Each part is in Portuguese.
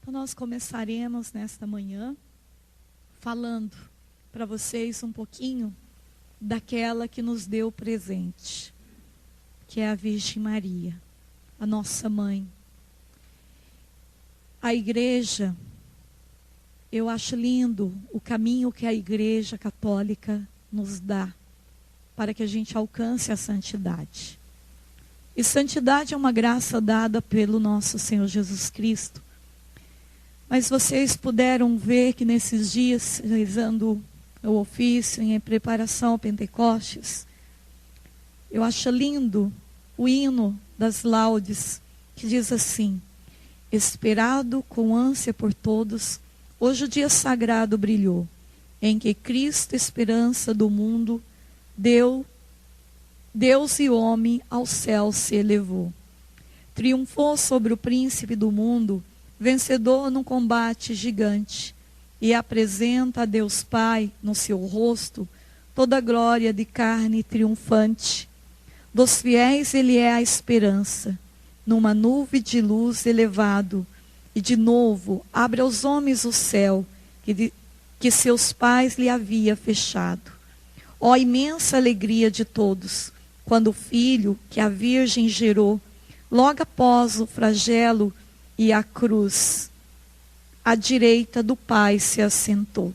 Então nós começaremos nesta manhã falando para vocês um pouquinho daquela que nos deu presente, que é a Virgem Maria, a nossa mãe. A igreja, eu acho lindo o caminho que a Igreja Católica nos dá para que a gente alcance a santidade. E santidade é uma graça dada pelo nosso Senhor Jesus Cristo. Mas vocês puderam ver que nesses dias, rezando o ofício em preparação ao Pentecostes, eu acho lindo o hino das laudes, que diz assim: esperado com ânsia por todos, hoje o dia sagrado brilhou, em que Cristo, esperança do mundo, Deus e homem ao céu se elevou. Triunfou sobre o príncipe do mundo, vencedor num combate gigante, e apresenta a Deus Pai no seu rosto toda a glória de carne triunfante. Dos fiéis ele é a esperança, numa nuvem de luz elevado, e de novo abre aos homens o céu que seus pais lhe havia fechado. Ó imensa alegria de todos, quando o filho que a Virgem gerou, logo após o flagelo e a cruz, à direita do Pai se assentou.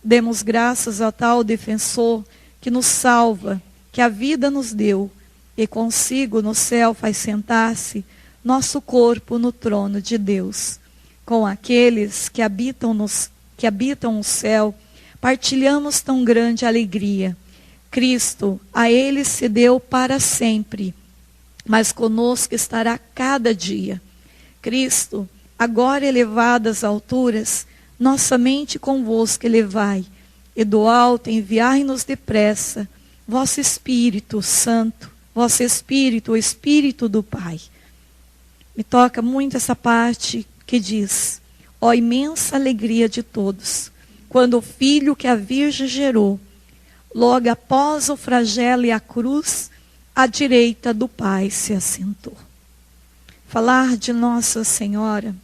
Demos graças a tal defensor que nos salva, que a vida nos deu, e consigo no céu faz sentar-se nosso corpo no trono de Deus. Com aqueles que habitam o céu, partilhamos tão grande alegria. Cristo a eles se deu para sempre, mas conosco estará cada dia. Cristo, agora elevado às alturas, nossa mente convosco elevai, e do alto enviai-nos depressa, vosso Espírito Santo, vosso Espírito, o Espírito do Pai. Me toca muito essa parte que diz: ó imensa alegria de todos, quando o filho que a Virgem gerou, logo após o flagelo e a cruz, à direita do Pai se assentou. Falar de Nossa Senhora,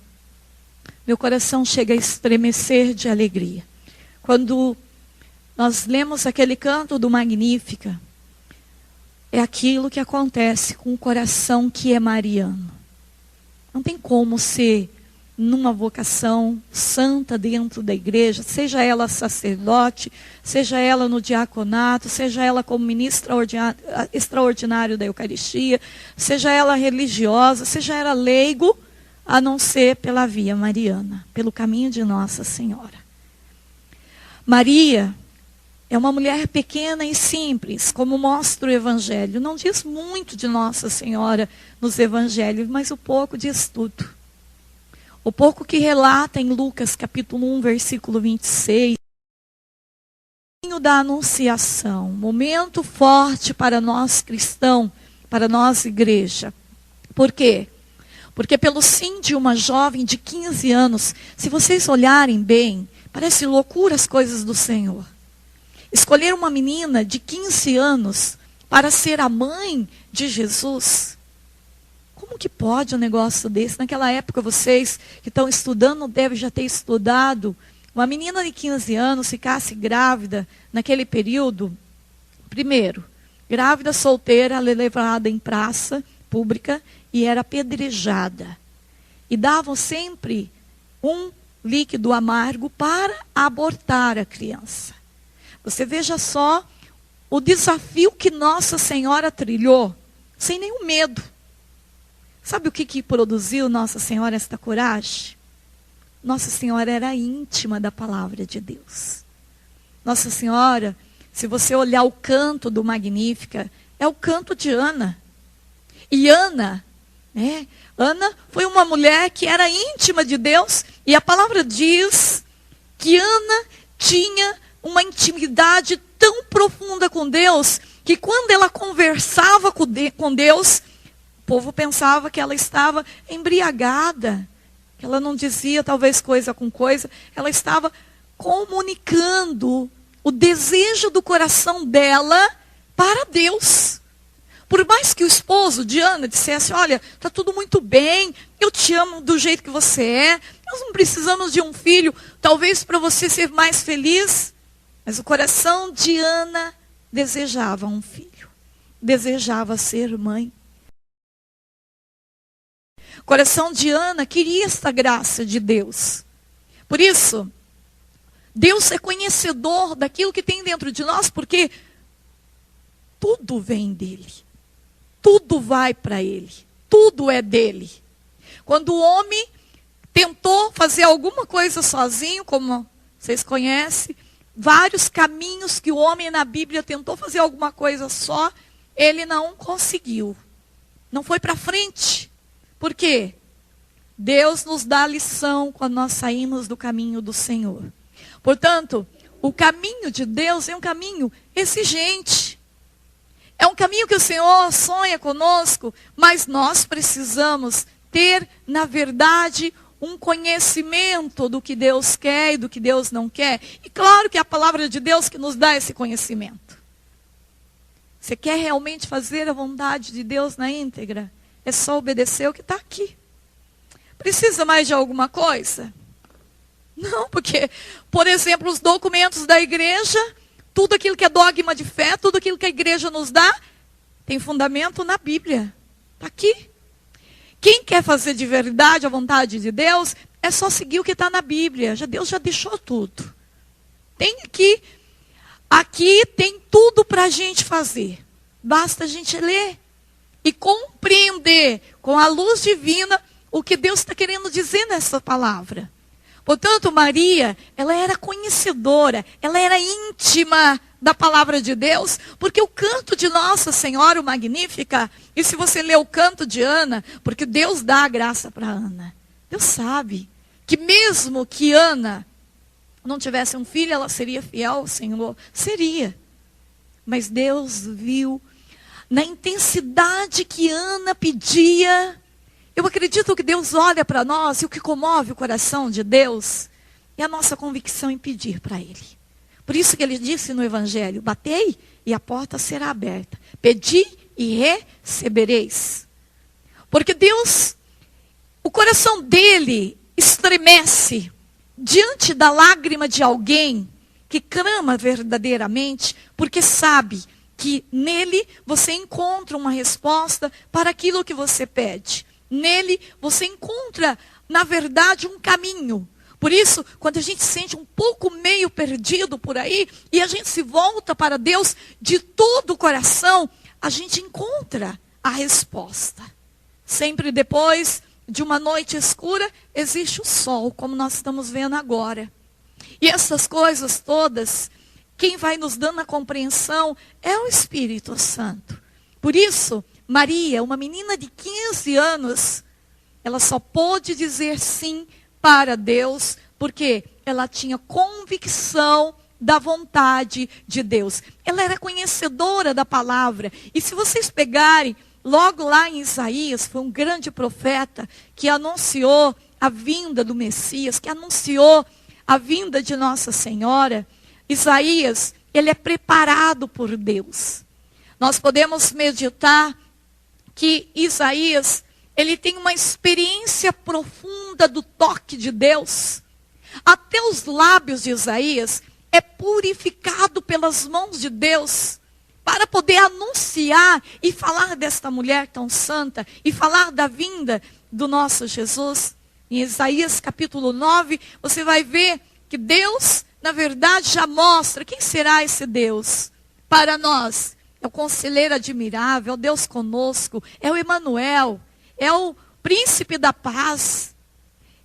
meu coração chega a estremecer de alegria. Quando nós lemos aquele canto do Magnífica, é aquilo que acontece com o coração que é mariano. Não tem como ser numa vocação santa dentro da igreja, seja ela sacerdote, seja ela no diaconato, seja ela como ministra extraordinário da Eucaristia, seja ela religiosa, seja ela leigo, a não ser pela via mariana, pelo caminho de Nossa Senhora. Maria é uma mulher pequena e simples, como mostra o Evangelho. Não diz muito de Nossa Senhora nos Evangelhos, mas o pouco diz tudo. O pouco que relata em Lucas capítulo 1, versículo 26, da Anunciação, momento forte para nós cristãos, para nós igreja. Por quê? Porque pelo sim de uma jovem de 15 anos, se vocês olharem bem, parece loucura as coisas do Senhor. Escolher uma menina de 15 anos para ser a mãe de Jesus. Como que pode um negócio desse? Naquela época, vocês que estão estudando, devem já ter estudado. Uma menina de 15 anos ficasse grávida naquele período. Primeiro, grávida solteira, ela é levada em praça pública e era apedrejada. E davam sempre um líquido amargo para abortar a criança. Você veja só o desafio que Nossa Senhora trilhou, sem nenhum medo. Sabe o que produziu Nossa Senhora esta coragem? Nossa Senhora era íntima da palavra de Deus. Nossa Senhora, se você olhar o canto do Magnífica, é o canto de Ana. E Ana foi uma mulher que era íntima de Deus, e a palavra diz que Ana tinha uma intimidade tão profunda com Deus, que quando ela conversava com Deus, o povo pensava que ela estava embriagada, que ela não dizia talvez coisa com coisa, ela estava comunicando o desejo do coração dela para Deus. Por mais que o esposo de Ana dissesse, olha, está tudo muito bem, eu te amo do jeito que você é, nós não precisamos de um filho, talvez para você ser mais feliz. Mas o coração de Ana desejava um filho, desejava ser mãe. O coração de Ana queria esta graça de Deus. Por isso, Deus é conhecedor daquilo que tem dentro de nós, porque tudo vem dele. Tudo vai para ele. Tudo é dele. Quando o homem tentou fazer alguma coisa sozinho, como vocês conhecem, vários caminhos que o homem na Bíblia tentou fazer alguma coisa só, ele não conseguiu. Não foi para frente. Por quê? Deus nos dá lição quando nós saímos do caminho do Senhor. Portanto, o caminho de Deus é um caminho exigente. É um caminho que o Senhor sonha conosco, mas nós precisamos ter, na verdade, um conhecimento do que Deus quer e do que Deus não quer. E claro que é a palavra de Deus que nos dá esse conhecimento. Você quer realmente fazer a vontade de Deus na íntegra? É só obedecer o que está aqui. Precisa mais de alguma coisa? Não, porque, por exemplo, os documentos da igreja, tudo aquilo que é dogma de fé, tudo aquilo que a igreja nos dá, tem fundamento na Bíblia. Está aqui. Quem quer fazer de verdade a vontade de Deus, é só seguir o que está na Bíblia. Deus já deixou tudo. Tem aqui tem tudo para a gente fazer. Basta a gente ler e compreender com a luz divina o que Deus está querendo dizer nessa palavra. Portanto, Maria, ela era conhecedora, ela era íntima da palavra de Deus, porque o canto de Nossa Senhora, o Magnífica, e se você ler o canto de Ana, porque Deus dá a graça para Ana. Deus sabe que mesmo que Ana não tivesse um filho, ela seria fiel ao Senhor. Seria. Mas Deus viu na intensidade que Ana pedia. Eu acredito que Deus olha para nós e o que comove o coração de Deus é a nossa convicção em pedir para Ele. Por isso que Ele disse no Evangelho, batei e a porta será aberta. Pedi e recebereis. Porque Deus, o coração dele estremece diante da lágrima de alguém que clama verdadeiramente, porque sabe que nele você encontra uma resposta para aquilo que você pede. Nele você encontra, na verdade, um caminho. Por isso, quando a gente se sente um pouco meio perdido por aí, e a gente se volta para Deus de todo o coração, a gente encontra a resposta. Sempre depois de uma noite escura, existe o sol, como nós estamos vendo agora. E essas coisas todas, quem vai nos dando a compreensão é o Espírito Santo. Por isso, Maria, uma menina de 15 anos, ela só pôde dizer sim para Deus, porque ela tinha convicção da vontade de Deus. Ela era conhecedora da palavra. E se vocês pegarem, logo lá em Isaías, foi um grande profeta que anunciou a vinda do Messias, que anunciou a vinda de Nossa Senhora. Isaías, ele é preparado por Deus. Nós podemos meditar que Isaías, ele tem uma experiência profunda do toque de Deus. Até os lábios de Isaías é purificado pelas mãos de Deus, para poder anunciar e falar desta mulher tão santa, e falar da vinda do nosso Jesus. Em Isaías capítulo 9, você vai ver que Deus, na verdade, já mostra quem será esse Deus para nós. É o conselheiro admirável, é o Deus conosco, é o Emanuel, é o príncipe da paz,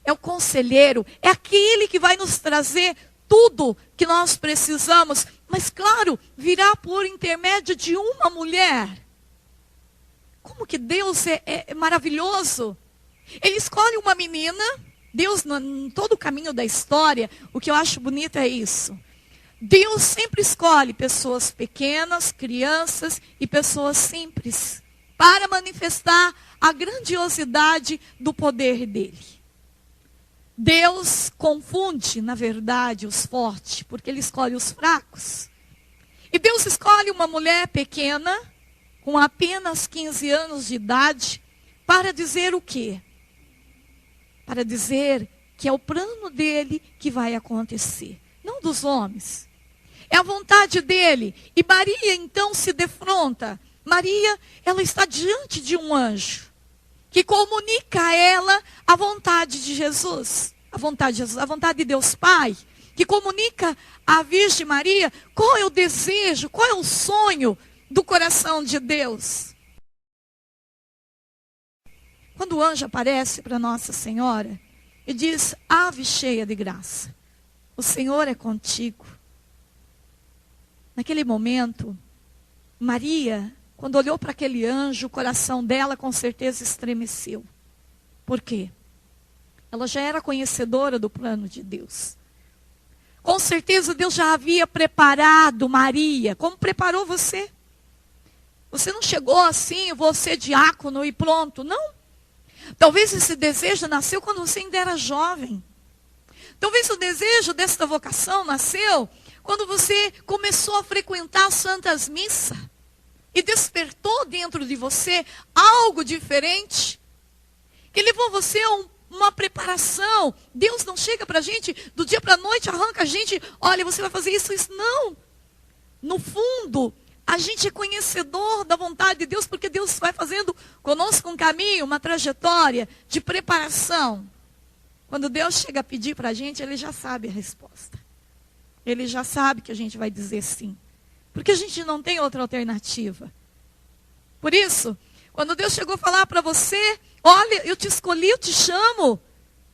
é o conselheiro, é aquele que vai nos trazer tudo que nós precisamos, mas claro, virá por intermédio de uma mulher. Como que Deus é maravilhoso. Ele escolhe uma menina, Deus, em todo o caminho da história, o que eu acho bonito é isso. Deus sempre escolhe pessoas pequenas, crianças e pessoas simples, para manifestar a grandiosidade do poder dele. Deus confunde, na verdade, os fortes, porque ele escolhe os fracos. E Deus escolhe uma mulher pequena, com apenas 15 anos de idade, para dizer o quê? Para dizer que é o plano dele que vai acontecer, não dos homens. É a vontade dele. E Maria então se defronta. Maria, ela está diante de um anjo que comunica a ela a vontade de Jesus. A vontade de Jesus, a vontade de Deus Pai, que comunica à Virgem Maria qual é o desejo, qual é o sonho do coração de Deus. Quando o anjo aparece para Nossa Senhora e diz: ave cheia de graça, o Senhor é contigo. Naquele momento, Maria, quando olhou para aquele anjo, o coração dela com certeza estremeceu. Por quê? Ela já era conhecedora do plano de Deus. Com certeza Deus já havia preparado Maria, como preparou você. Você não chegou assim, vou ser diácono e pronto, não. Talvez esse desejo nasceu quando você ainda era jovem. Talvez o desejo desta vocação nasceu quando você começou a frequentar as santas missas e despertou dentro de você algo diferente, que levou você a uma preparação. Deus não chega para a gente do dia para a noite, arranca a gente, olha, você vai fazer isso, isso. Não. No fundo, a gente é conhecedor da vontade de Deus, porque Deus vai fazendo conosco um caminho, uma trajetória de preparação. Quando Deus chega a pedir para a gente, Ele já sabe a resposta. Ele já sabe que a gente vai dizer sim. Porque a gente não tem outra alternativa. Por isso, quando Deus chegou a falar para você: olha, eu te escolhi, eu te chamo.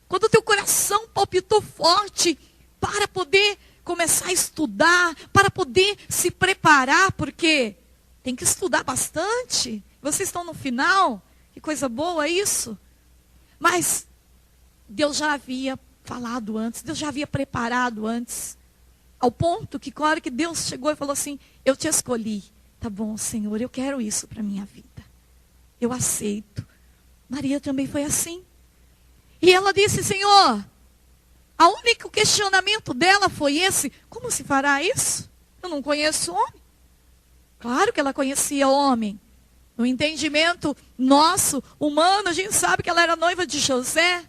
Quando o teu coração palpitou forte para poder começar a estudar, para poder se preparar, porque tem que estudar bastante. Vocês estão no final, que coisa boa isso. Mas Deus já havia falado antes, Deus já havia preparado antes. Ao ponto que, na hora que Deus chegou e falou assim: eu te escolhi. Tá bom, Senhor, eu quero isso para a minha vida. Eu aceito. Maria também foi assim. E ela disse: Senhor, o único questionamento dela foi esse: como se fará isso? Eu não conheço homem. Claro que ela conhecia homem. No entendimento nosso, humano, a gente sabe que ela era noiva de José.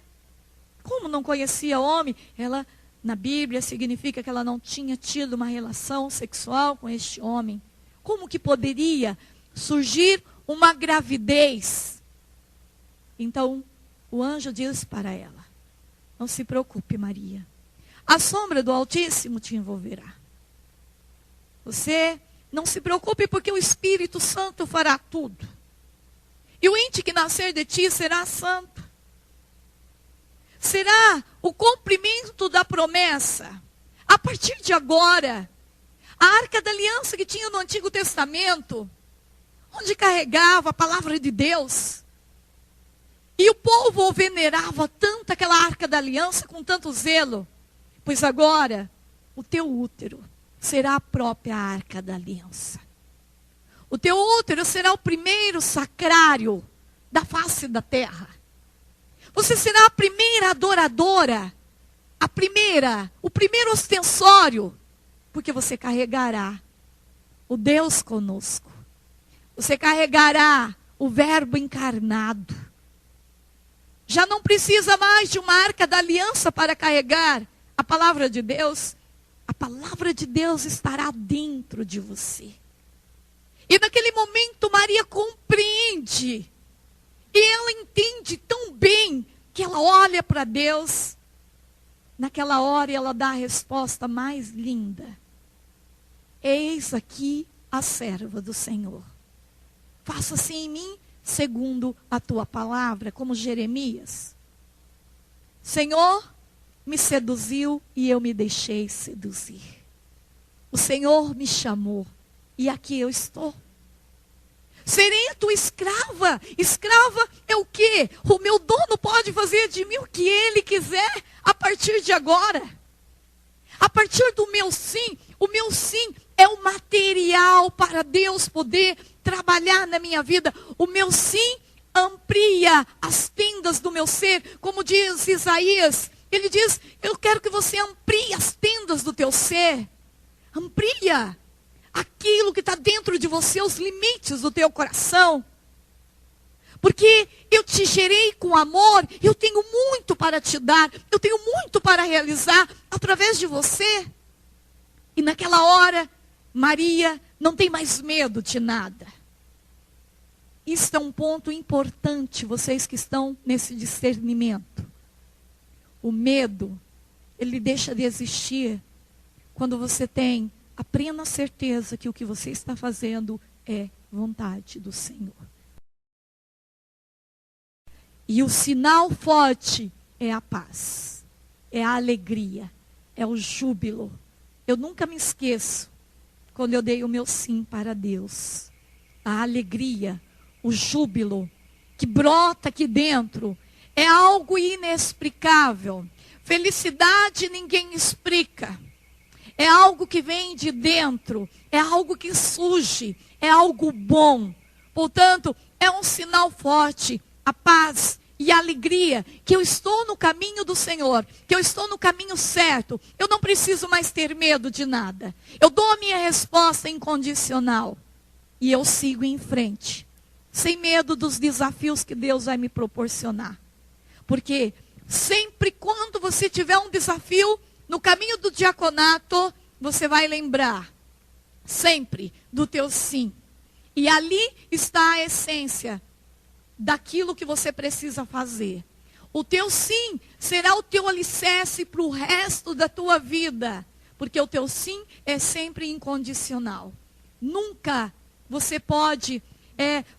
Como não conhecia homem? Ela, na Bíblia, significa que ela não tinha tido uma relação sexual com este homem. Como que poderia surgir uma gravidez? Então, o anjo diz para ela: não se preocupe, Maria. A sombra do Altíssimo te envolverá. Você não se preocupe, porque o Espírito Santo fará tudo. E o ente que nascer de ti será santo. Será o cumprimento da promessa. A partir de agora, a Arca da Aliança que tinha no Antigo Testamento, onde carregava a palavra de Deus, e o povo venerava tanto aquela Arca da Aliança com tanto zelo, pois agora o teu útero será a própria Arca da Aliança. O teu útero será o primeiro sacrário da face da terra. Você será a primeira adoradora, o primeiro ostensório, porque você carregará o Deus conosco. Você carregará o Verbo encarnado. Já não precisa mais de uma Arca da Aliança para carregar a palavra de Deus. A palavra de Deus estará dentro de você. E naquele momento Maria compreende. E ela entende tão bem que ela olha para Deus. Naquela hora ela dá a resposta mais linda: eis aqui a serva do Senhor. Faça-se em mim segundo a tua palavra, como Jeremias. Senhor, me seduziu e eu me deixei seduzir. O Senhor me chamou e aqui eu estou. Serei a tua escrava. Escrava é o quê? O meu dono pode fazer de mim o que ele quiser a partir de agora. A partir do meu sim, o meu sim é o material para Deus poder trabalhar na minha vida. O meu sim amplia as tendas do meu ser, como diz Isaías. Ele diz: eu quero que você amplie as tendas do teu ser. Amplia. aquilo que está dentro de você, os limites do teu coração. Porque eu te gerei com amor, eu tenho muito para te dar, eu tenho muito para realizar através de você. E naquela hora, Maria não tem mais medo de nada. Isso é um ponto importante, vocês que estão nesse discernimento. O medo, ele deixa de existir quando você tem a plena certeza que o que você está fazendo é vontade do Senhor. E o sinal forte é a paz, é a alegria, é o júbilo. Eu nunca me esqueço quando eu dei o meu sim para Deus. A alegria, o júbilo que brota aqui dentro é algo inexplicável. Felicidade ninguém explica. É algo que vem de dentro, é algo que surge, é algo bom. Portanto, é um sinal forte, a paz e a alegria, que eu estou no caminho do Senhor, que eu estou no caminho certo. Eu não preciso mais ter medo de nada. Eu dou a minha resposta incondicional e eu sigo em frente, sem medo dos desafios que Deus vai me proporcionar. Porque sempre quando você tiver um desafio no caminho do diaconato, você vai lembrar sempre do teu sim. E ali está a essência daquilo que você precisa fazer. O teu sim será o teu alicerce para o resto da tua vida. Porque o teu sim é sempre incondicional. Nunca você pode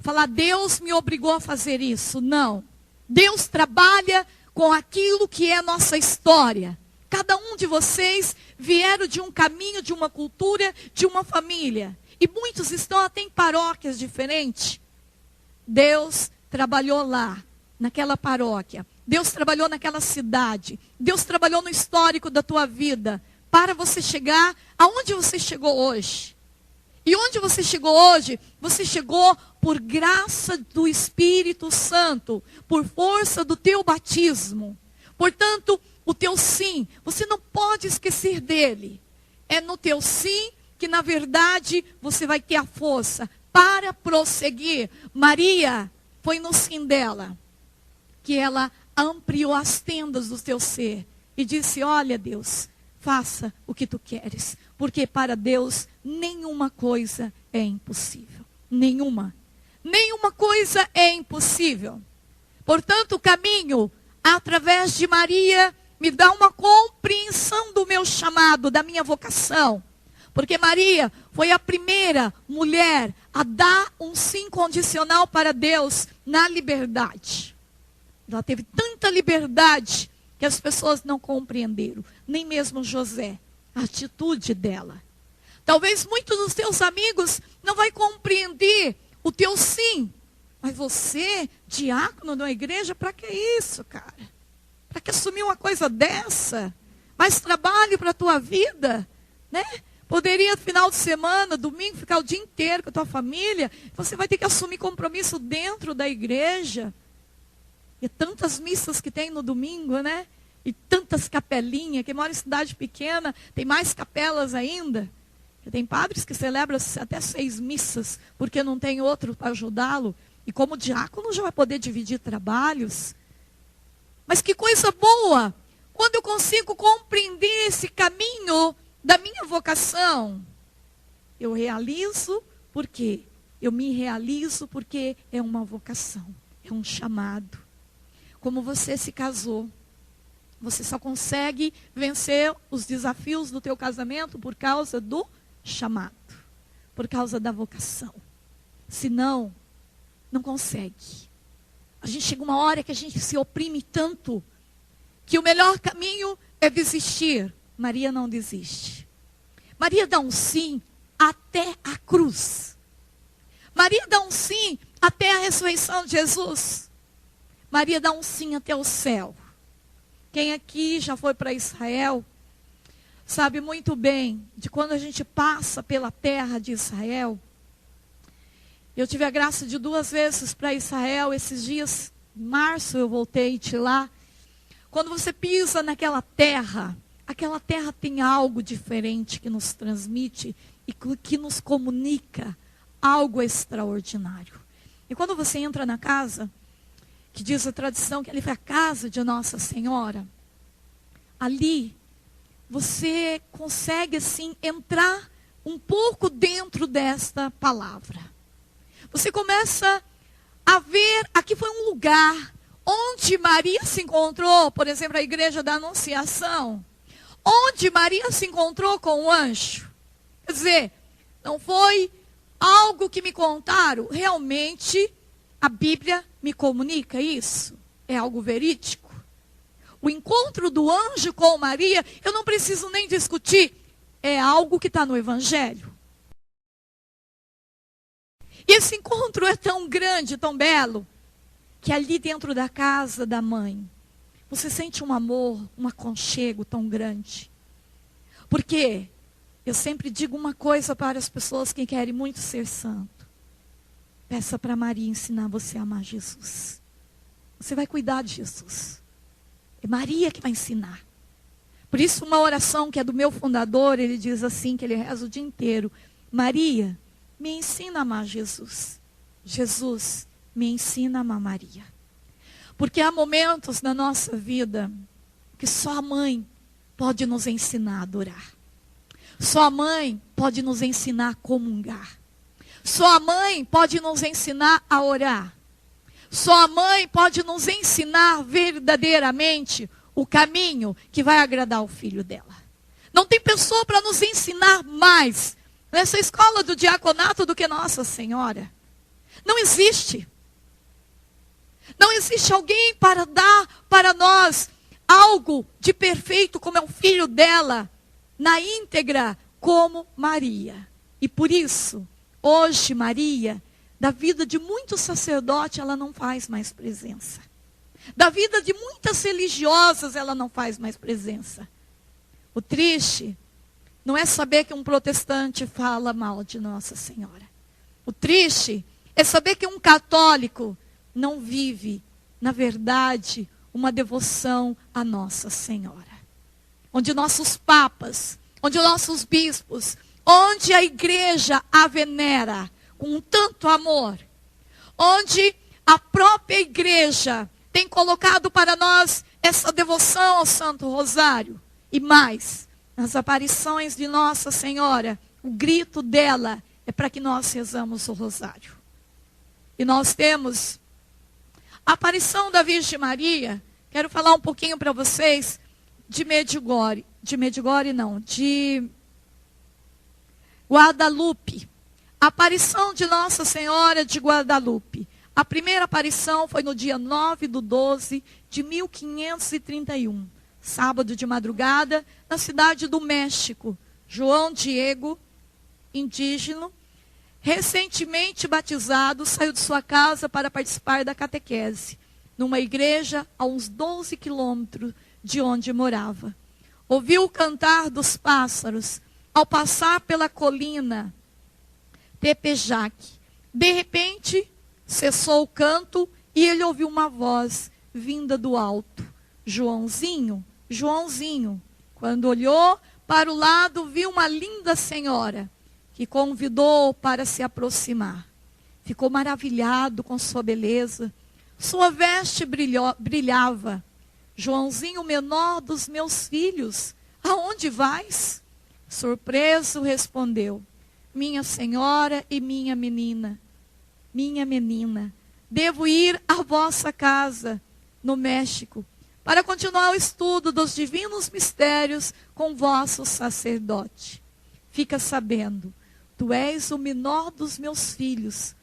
falar, Deus me obrigou a fazer isso. Não. Deus trabalha com aquilo que é nossa história. Cada um de vocês vieram de um caminho, de uma cultura, de uma família. E muitos estão até em paróquias diferentes. Deus trabalhou lá, naquela paróquia. Deus trabalhou naquela cidade. Deus trabalhou no histórico da tua vida. Para você chegar aonde você chegou hoje. E onde você chegou hoje, você chegou por graça do Espírito Santo. Por força do teu batismo. Portanto, o teu sim, você não pode esquecer dele. É no teu sim que, na verdade, você vai ter a força para prosseguir. Maria, foi no sim dela que ela ampliou as tendas do teu ser e disse, olha Deus, faça o que tu queres. Porque para Deus nenhuma coisa é impossível. Nenhuma. Nenhuma coisa é impossível. Portanto, o caminho através de Maria me dá uma compreensão do meu chamado, da minha vocação. Porque Maria foi a primeira mulher a dar um sim condicional para Deus na liberdade. Ela teve tanta liberdade que as pessoas não compreenderam. Nem mesmo José, a atitude dela. Talvez muitos dos teus amigos não vai compreender o teu sim. Mas você, diácono da igreja, para que isso, cara? Para que assumir uma coisa dessa? Mais trabalho para a tua vida, né? Poderia, final de semana, domingo, ficar o dia inteiro com a tua família. Você vai ter que assumir compromisso dentro da igreja. E tantas missas que tem no domingo, né? E tantas capelinhas, que mora em cidade pequena, tem mais capelas ainda. Tem padres que celebram até 6 missas, porque não tem outro para ajudá-lo. E como diácono já vai poder dividir trabalhos. Mas que coisa boa, quando eu consigo compreender esse caminho da minha vocação. Eu realizo porque eu me realizo porque é uma vocação, é um chamado. Como você se casou, você só consegue vencer os desafios do teu casamento por causa do chamado, por causa da vocação. Senão, não consegue. A gente chega uma hora que a gente se oprime tanto que o melhor caminho é desistir. Maria não desiste. Maria dá um sim até a cruz. Maria dá um sim até a ressurreição de Jesus. Maria dá um sim até o céu. Quem aqui já foi para Israel, sabe muito bem de quando a gente passa pela terra de Israel. Eu tive a graça de 2 vezes para Israel. Esses dias, em março, eu voltei de lá. Quando você pisa naquela terra, aquela terra tem algo diferente que nos transmite e que nos comunica algo extraordinário. E quando você entra na casa, que diz a tradição que ali foi a casa de Nossa Senhora, ali você consegue assim entrar um pouco dentro desta palavra. Você começa a ver, aqui foi um lugar onde Maria se encontrou, por exemplo, a igreja da Anunciação, onde Maria se encontrou com o anjo. Quer dizer, não foi algo que me contaram, realmente a Bíblia me comunica isso, é algo verídico. O encontro do anjo com Maria, eu não preciso nem discutir, é algo que está no Evangelho. E esse encontro é tão grande, tão belo, que ali dentro da casa da mãe, você sente um amor, um aconchego tão grande. Porque eu sempre digo uma coisa para as pessoas que querem muito ser santo. Peça para Maria ensinar você a amar Jesus. Você vai cuidar de Jesus. É Maria que vai ensinar. Por isso uma oração que é do meu fundador, ele diz assim, que ele reza o dia inteiro. Maria, me ensina a amar Jesus. Jesus, me ensina a amar Maria. Porque há momentos na nossa vida que só a mãe pode nos ensinar a adorar. Só a mãe pode nos ensinar a comungar. Só a mãe pode nos ensinar a orar. Só a mãe pode nos ensinar verdadeiramente o caminho que vai agradar o filho dela. Não tem pessoa para nos ensinar mais nessa escola do diaconato do que Nossa Senhora. Não existe. Não existe alguém para dar para nós algo de perfeito como é o filho dela, na íntegra, como Maria. E por isso, hoje Maria, da vida de muitos sacerdotes, ela não faz mais presença. Da vida de muitas religiosas, ela não faz mais presença. O triste não é saber que um protestante fala mal de Nossa Senhora. O triste é saber que um católico não vive, na verdade, uma devoção a Nossa Senhora. Onde nossos papas, onde nossos bispos, onde a igreja a venera com tanto amor, onde a própria igreja tem colocado para nós essa devoção ao Santo Rosário. E mais, nas aparições de Nossa Senhora, o grito dela é para que nós rezamos o Rosário. E nós temos a aparição da Virgem Maria. Quero falar um pouquinho para vocês de Guadalupe. A aparição de Nossa Senhora de Guadalupe. A primeira aparição foi no dia 9/12 de 1531. Sábado de madrugada, na cidade do México. João Diego, indígena, recentemente batizado, saiu de sua casa para participar da catequese, numa igreja a uns 12 quilômetros de onde morava. Ouviu o cantar dos pássaros ao passar pela colina Tepejac. De repente, cessou o canto e ele ouviu uma voz vinda do alto. Joãozinho, Joãozinho. Quando olhou para o lado, viu uma linda senhora que convidou para se aproximar. Ficou maravilhado com sua beleza. Sua veste brilhava. Joãozinho, menor dos meus filhos, aonde vais? Surpreso, respondeu: minha senhora e minha menina, devo ir à vossa casa, no México, para continuar o estudo dos divinos mistérios com vosso sacerdote. Fica sabendo, tu és o menor dos meus filhos,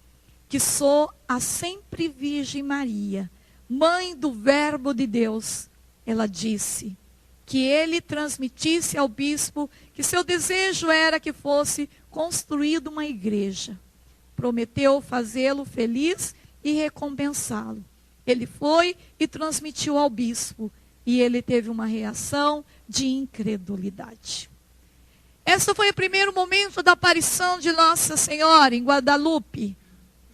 que sou a sempre Virgem Maria, mãe do Verbo de Deus. Ela disse que ele transmitisse ao bispo que seu desejo era que fosse construída uma igreja. Prometeu fazê-lo feliz e recompensá-lo. Ele foi e transmitiu ao bispo, e ele teve uma reação de incredulidade. Esse foi o primeiro momento da aparição de Nossa Senhora em Guadalupe.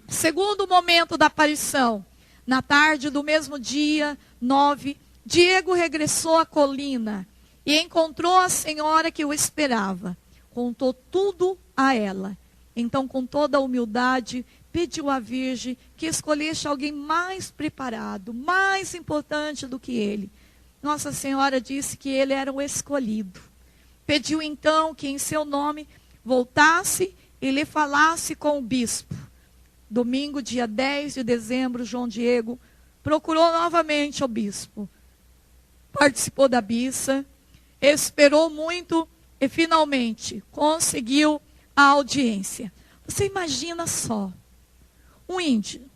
Segundo momento da aparição, na tarde do mesmo dia 9, Diego regressou à colina e encontrou a senhora que o esperava. Contou tudo a ela. Então, com toda a humildade, pediu à Virgem que escolhesse alguém mais preparado, mais importante do que ele. Nossa Senhora disse que ele era o escolhido. Pediu então que em seu nome voltasse e lhe falasse com o bispo. Domingo, dia 10 de dezembro, João Diego procurou novamente o bispo. Participou da missa, esperou muito e finalmente conseguiu a audiência. Você imagina só, um índio,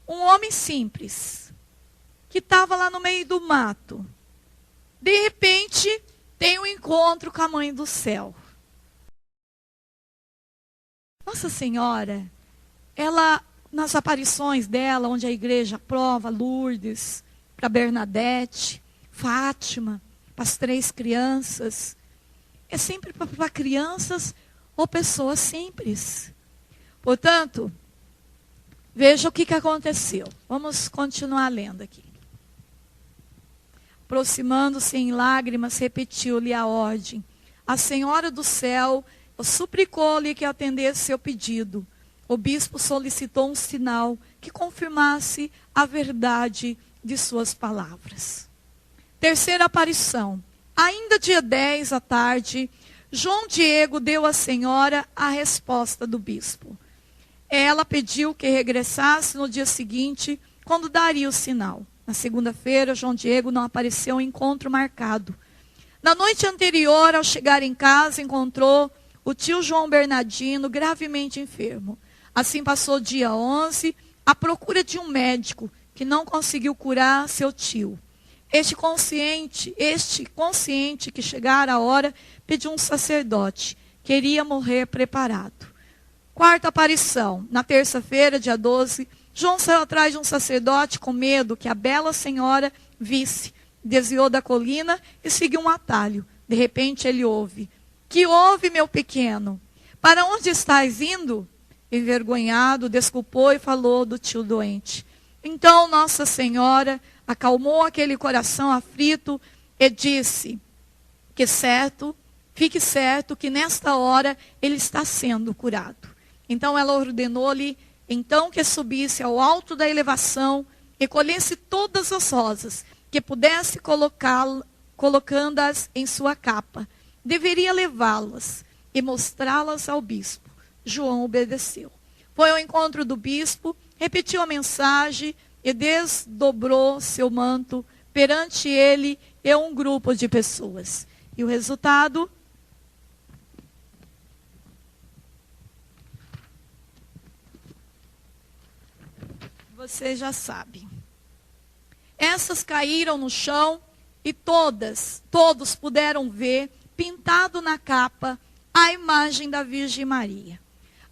um homem simples, que estava lá no meio do mato, de repente tem um encontro com a Mãe do Céu. Nossa Senhora, ela, nas aparições dela, onde a igreja aprova Lourdes, para Bernadette, Fátima, para as 3 crianças, é sempre para crianças ou pessoas simples. Portanto, veja o que aconteceu. Vamos continuar lendo aqui. Aproximando-se em lágrimas, repetiu-lhe a ordem. A Senhora do Céu suplicou-lhe que atendesse seu pedido. O bispo solicitou um sinal que confirmasse a verdade de suas palavras. Terceira aparição. Ainda dia 10 à tarde, João Diego deu à senhora a resposta do bispo. Ela pediu que regressasse no dia seguinte, quando daria o sinal. Na segunda-feira, João Diego não apareceu ao encontro marcado. Na noite anterior, ao chegar em casa, encontrou o tio João Bernardino gravemente enfermo. Assim passou o dia 11, à procura de um médico que não conseguiu curar seu tio. Este consciente que chegara a hora, pediu um sacerdote. Queria morrer preparado. Quarta aparição. Na terça-feira, dia 12, João saiu atrás de um sacerdote com medo que a bela senhora visse. Desviou da colina e seguiu um atalho. De repente ele ouve: "Que houve, meu pequeno? Para onde estás indo?" Envergonhado, desculpou e falou do tio doente. Então Nossa Senhora acalmou aquele coração aflito e disse que fique certo que nesta hora ele está sendo curado. Então ela ordenou-lhe então que subisse ao alto da elevação e colhesse todas as rosas, que pudesse colocando-as em sua capa. Deveria levá-las e mostrá-las ao bispo. João obedeceu. Foi ao encontro do bispo, repetiu a mensagem e desdobrou seu manto perante ele e um grupo de pessoas. E o resultado? Você já sabe. Essas caíram no chão e todos puderam ver, pintado na capa, a imagem da Virgem Maria.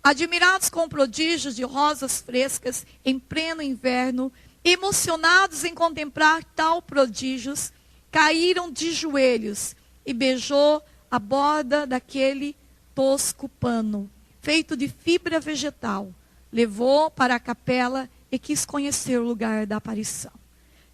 Admirados com prodígios de rosas frescas em pleno inverno, emocionados em contemplar tal prodígios, caíram de joelhos e beijou a borda daquele tosco pano, feito de fibra vegetal. Levou para a capela e quis conhecer o lugar da aparição.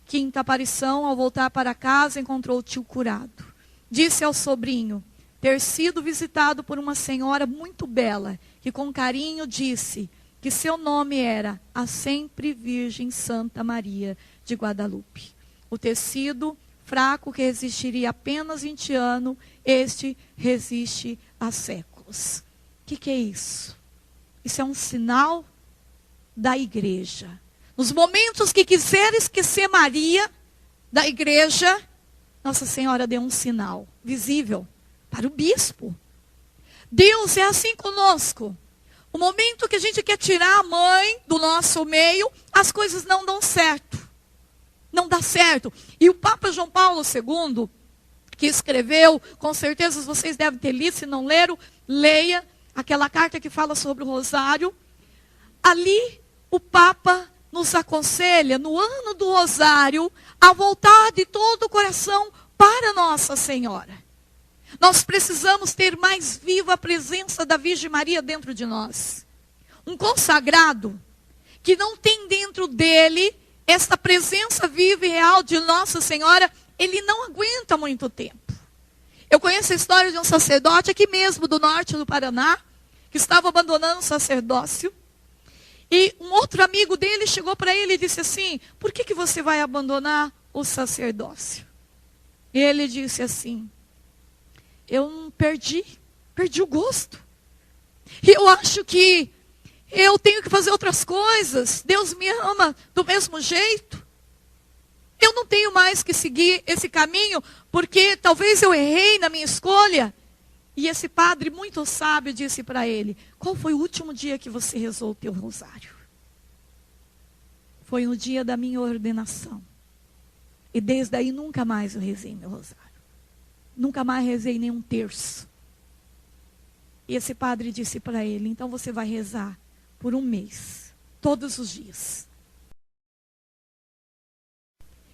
Quinta aparição, ao voltar para casa, encontrou o tio curado. Disse ao sobrinho ter sido visitado por uma senhora muito bela, que com carinho disse que seu nome era a Sempre Virgem Santa Maria de Guadalupe. O tecido fraco, que resistiria apenas 20 anos, este resiste há séculos. O que é isso? Isso é um sinal da igreja. Nos momentos que quiser esquecer Maria da igreja, Nossa Senhora deu um sinal visível para o bispo. Deus é assim conosco. O momento que a gente quer tirar a mãe do nosso meio, as coisas não dão certo. Não dá certo. E o Papa João Paulo II, que escreveu, com certeza vocês devem ter lido, se não leram, leia aquela carta que fala sobre o rosário. Ali o Papa nos aconselha, no ano do rosário, a voltar de todo o coração para Nossa Senhora. Nós precisamos ter mais viva a presença da Virgem Maria dentro de nós. Um consagrado que não tem dentro dele esta presença viva e real de Nossa Senhora, ele não aguenta muito tempo. Eu conheço a história de um sacerdote aqui mesmo do norte do Paraná, que estava abandonando o sacerdócio. E um outro amigo dele chegou para ele e disse assim: por que você vai abandonar o sacerdócio? E ele disse assim: eu perdi o gosto. E eu acho que eu tenho que fazer outras coisas. Deus me ama do mesmo jeito. Eu não tenho mais que seguir esse caminho, porque talvez eu errei na minha escolha. E esse padre muito sábio disse para ele: qual foi o último dia que você rezou o teu rosário? Foi no dia da minha ordenação. E desde aí nunca mais eu rezei meu rosário. Nunca mais rezei nem um terço. E esse padre disse para ele: então você vai rezar por um mês, todos os dias.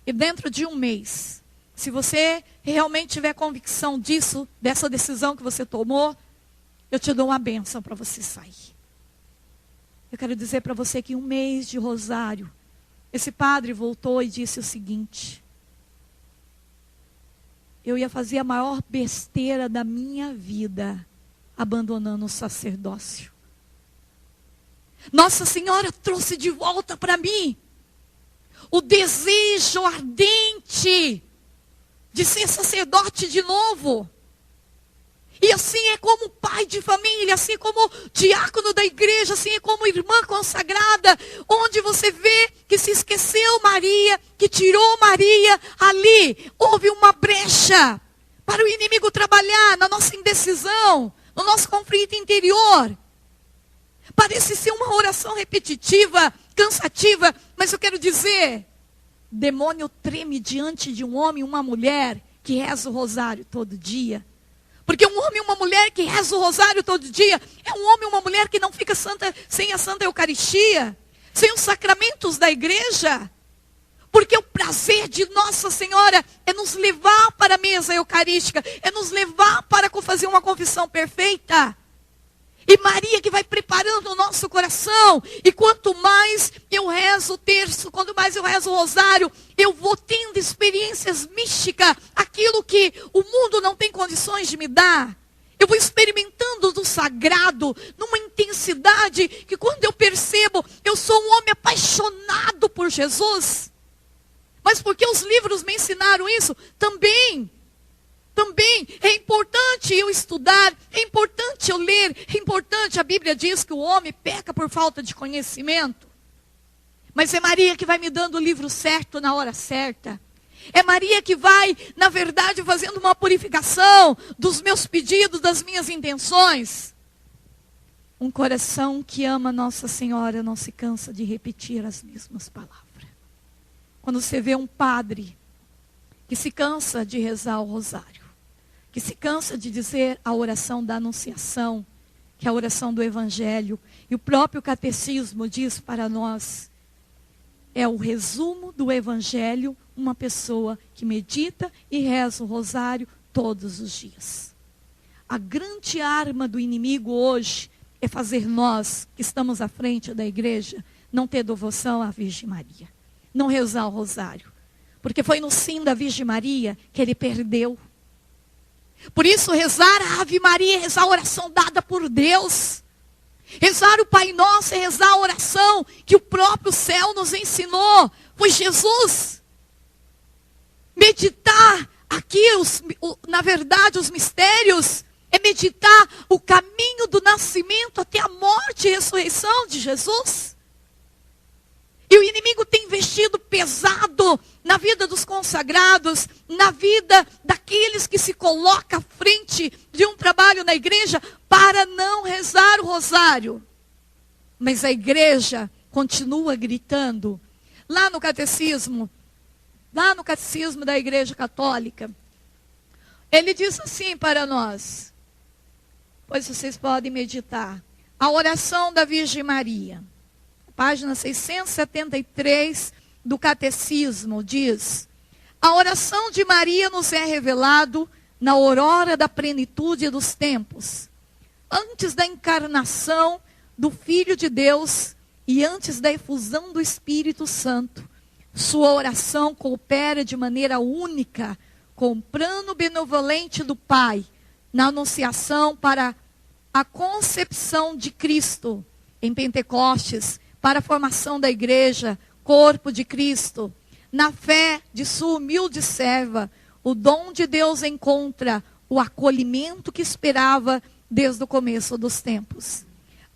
E dentro de um mês, se você realmente tiver convicção disso, dessa decisão que você tomou, eu te dou uma bênção para você sair. Eu quero dizer para você que um mês de rosário, esse padre voltou e disse o seguinte: eu ia fazer a maior besteira da minha vida, abandonando o sacerdócio. Nossa Senhora trouxe de volta para mim o desejo ardente de ser sacerdote de novo. E assim é como pai de família, assim como diácono da igreja, assim é como irmã consagrada, onde você vê que se esqueceu Maria, que tirou Maria, ali houve uma brecha para o inimigo trabalhar na nossa indecisão, no nosso conflito interior. Parece ser uma oração repetitiva, cansativa, mas eu quero dizer, demônio treme diante de um homem e uma mulher que reza o rosário todo dia. Porque um homem e uma mulher que reza o rosário todo dia é um homem e uma mulher que não fica sem a Santa Eucaristia, sem os sacramentos da igreja. Porque o prazer de Nossa Senhora é nos levar para a mesa eucarística, é nos levar para fazer uma confissão perfeita. E Maria que vai preparando o nosso coração. E quanto mais eu rezo o terço, quanto mais eu rezo o rosário, eu vou tendo experiências místicas, aquilo que o mundo não tem condições de me dar. Eu vou experimentando do sagrado, numa intensidade que quando eu percebo, eu sou um homem apaixonado por Jesus. Mas porque os livros me ensinaram isso? Também é importante eu estudar, é importante eu ler, é importante, a Bíblia diz que o homem peca por falta de conhecimento. Mas é Maria que vai me dando o livro certo na hora certa. É Maria que vai, na verdade, fazendo uma purificação dos meus pedidos, das minhas intenções. Um coração que ama Nossa Senhora não se cansa de repetir as mesmas palavras. Quando você vê um padre que se cansa de rezar o rosário, que se cansa de dizer a oração da Anunciação, que é a oração do Evangelho, e o próprio catecismo diz para nós, é o resumo do Evangelho, uma pessoa que medita e reza o rosário todos os dias. A grande arma do inimigo hoje é fazer nós, que estamos à frente da igreja, não ter devoção à Virgem Maria, não rezar o rosário. Porque foi no sim da Virgem Maria que ele perdeu. Por isso, rezar a Ave Maria, rezar a oração dada por Deus. Rezar o Pai Nosso, rezar a oração que o próprio céu nos ensinou. Foi Jesus. Meditar aqui, na verdade, os mistérios, é meditar o caminho do nascimento até a morte e ressurreição de Jesus. E o inimigo tem investido pesado na vida dos consagrados, na vida daqueles que se colocam à frente de um trabalho na igreja para não rezar o rosário. Mas a igreja continua gritando. Lá no catecismo da Igreja Católica, ele diz assim para nós, pois vocês podem meditar, a oração da Virgem Maria. Página 673 do Catecismo diz: a oração de Maria nos é revelado na aurora da plenitude dos tempos, antes da encarnação do Filho de Deus e antes da efusão do Espírito Santo. Sua oração coopera de maneira única com o plano benevolente do Pai, na anunciação para a concepção de Cristo em Pentecostes, para a formação da igreja, corpo de Cristo, na fé de sua humilde serva, o dom de Deus encontra o acolhimento que esperava desde o começo dos tempos.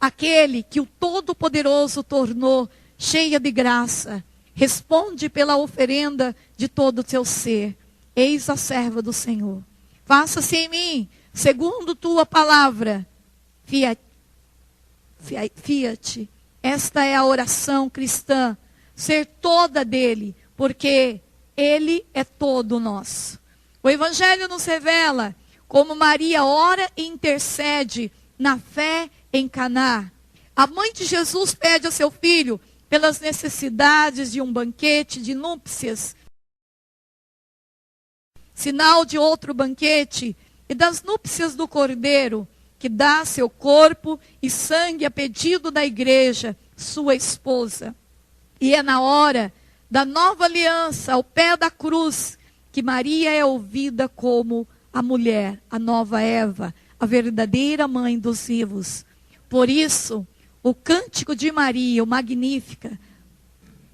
Aquele que o Todo-Poderoso tornou cheia de graça, responde pela oferenda de todo o teu ser. Eis a serva do Senhor. Faça-se em mim, segundo tua palavra. Fiat. Esta é a oração cristã. Ser toda dele, porque ele é todo nosso. O Evangelho nos revela como Maria ora e intercede na fé em Caná. A mãe de Jesus pede a seu filho pelas necessidades de um banquete de núpcias, sinal de outro banquete, e das núpcias do Cordeiro, que dá seu corpo e sangue a pedido da igreja, sua esposa. E é na hora da nova aliança, ao pé da cruz, que Maria é ouvida como a mulher, a nova Eva, a verdadeira mãe dos vivos. Por isso, o cântico de Maria, o Magnífica,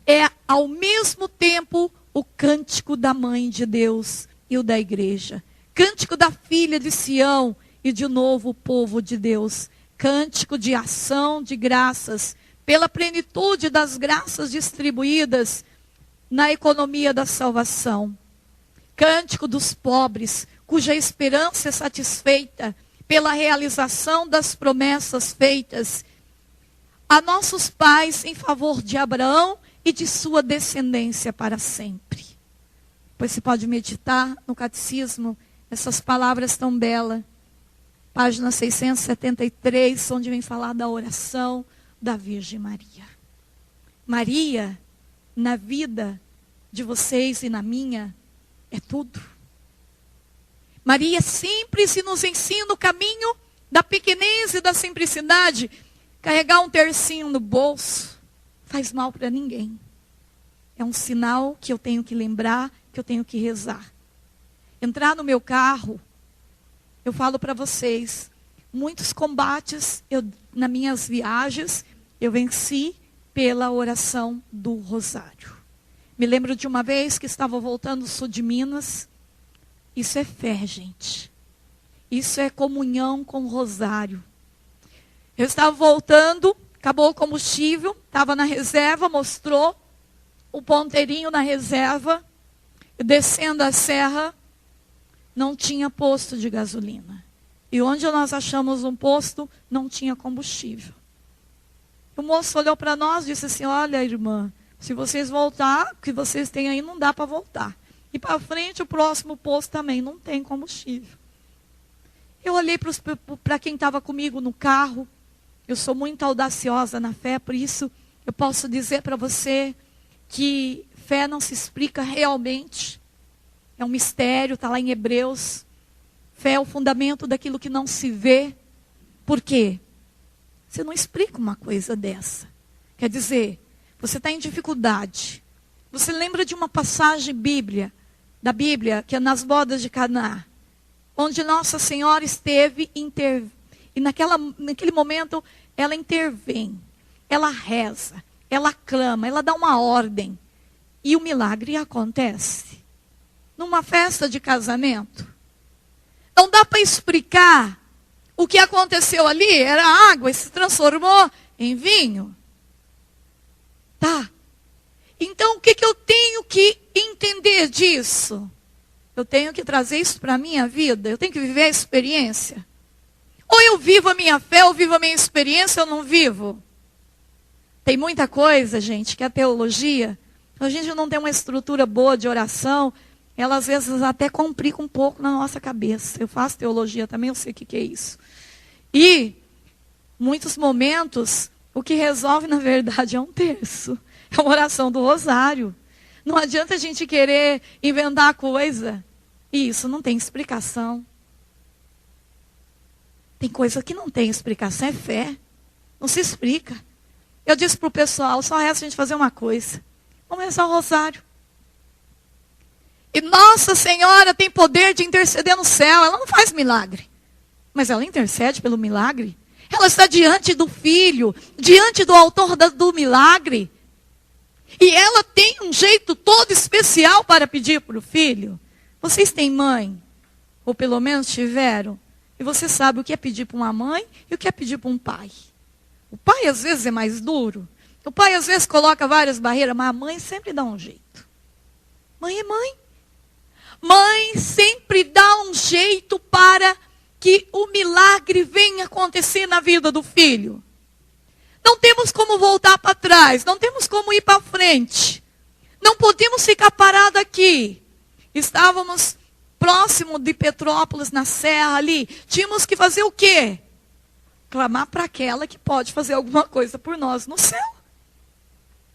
é ao mesmo tempo o cântico da mãe de Deus e o da igreja. Cântico da filha de Sião e de novo povo de Deus. Cântico de ação de graças pela plenitude das graças distribuídas na economia da salvação. Cântico dos pobres, cuja esperança é satisfeita pela realização das promessas feitas a nossos pais em favor de Abraão e de sua descendência para sempre. Pois você pode meditar no catecismo essas palavras tão belas. Página 673, onde vem falar da oração da Virgem Maria. Maria, na vida de vocês e na minha, é tudo. Maria sempre se nos ensina o caminho da pequenez e da simplicidade. Carregar um tercinho no bolso faz mal para ninguém. É um sinal que eu tenho que lembrar, que eu tenho que rezar. Entrar no meu carro, eu falo para vocês, muitos combates, nas minhas viagens, eu venci pela oração do rosário. Me lembro de uma vez que estava voltando do sul de Minas. Isso é fé, gente. Isso é comunhão com o rosário. Eu estava voltando, acabou o combustível, estava na reserva, mostrou o ponteirinho na reserva, descendo a serra, não tinha posto de gasolina. E onde nós achamos um posto, não tinha combustível. O moço olhou para nós e disse assim, olha, irmã, se vocês voltar, o que vocês têm aí não dá para voltar. E para frente, o próximo posto também não tem combustível. Eu olhei para quem estava comigo no carro. Eu sou muito audaciosa na fé, por isso eu posso dizer para você que fé não se explica realmente. É um mistério, está lá em Hebreus. Fé é o fundamento daquilo que não se vê. Por quê? Você não explica uma coisa dessa. Quer dizer, você está em dificuldade. Você lembra de uma passagem da Bíblia, que é nas bodas de Caná, onde Nossa Senhora esteve e naquele momento ela intervém, ela reza, ela clama, ela dá uma ordem e o milagre acontece. Numa festa de casamento, não dá para explicar o que aconteceu ali. Era água e se transformou em vinho. Tá. Então, o que eu tenho que entender disso? Eu tenho que trazer isso para a minha vida? Eu tenho que viver a experiência? Ou eu vivo a minha fé, ou vivo a minha experiência, ou não vivo? Tem muita coisa, gente, que a teologia, a gente não tem uma estrutura boa de oração, ela às vezes até complica um pouco na nossa cabeça. Eu faço teologia também, eu sei o que é isso. E, muitos momentos, o que resolve, na verdade, é um terço. É uma oração do rosário. Não adianta a gente querer inventar coisa. E isso não tem explicação. Tem coisa que não tem explicação, é fé. Não se explica. Eu disse para o pessoal, só resta a gente fazer uma coisa. Vamos rezar o rosário. E Nossa Senhora tem poder de interceder no céu. Ela não faz milagre, mas ela intercede pelo milagre. Ela está diante do Filho, diante do autor do milagre. E ela tem um jeito todo especial para pedir para o Filho. Vocês têm mãe? Ou pelo menos tiveram? E você sabe o que é pedir para uma mãe e o que é pedir para um pai. O pai às vezes é mais duro. O pai às vezes coloca várias barreiras, mas a mãe sempre dá um jeito. Mãe é mãe. Mãe sempre dá um jeito para que o milagre venha acontecer na vida do filho. Não temos como voltar para trás, não temos como ir para frente. Não podemos ficar parados aqui. Estávamos próximo de Petrópolis, na serra ali. Tínhamos que fazer o quê? Clamar para aquela que pode fazer alguma coisa por nós no céu.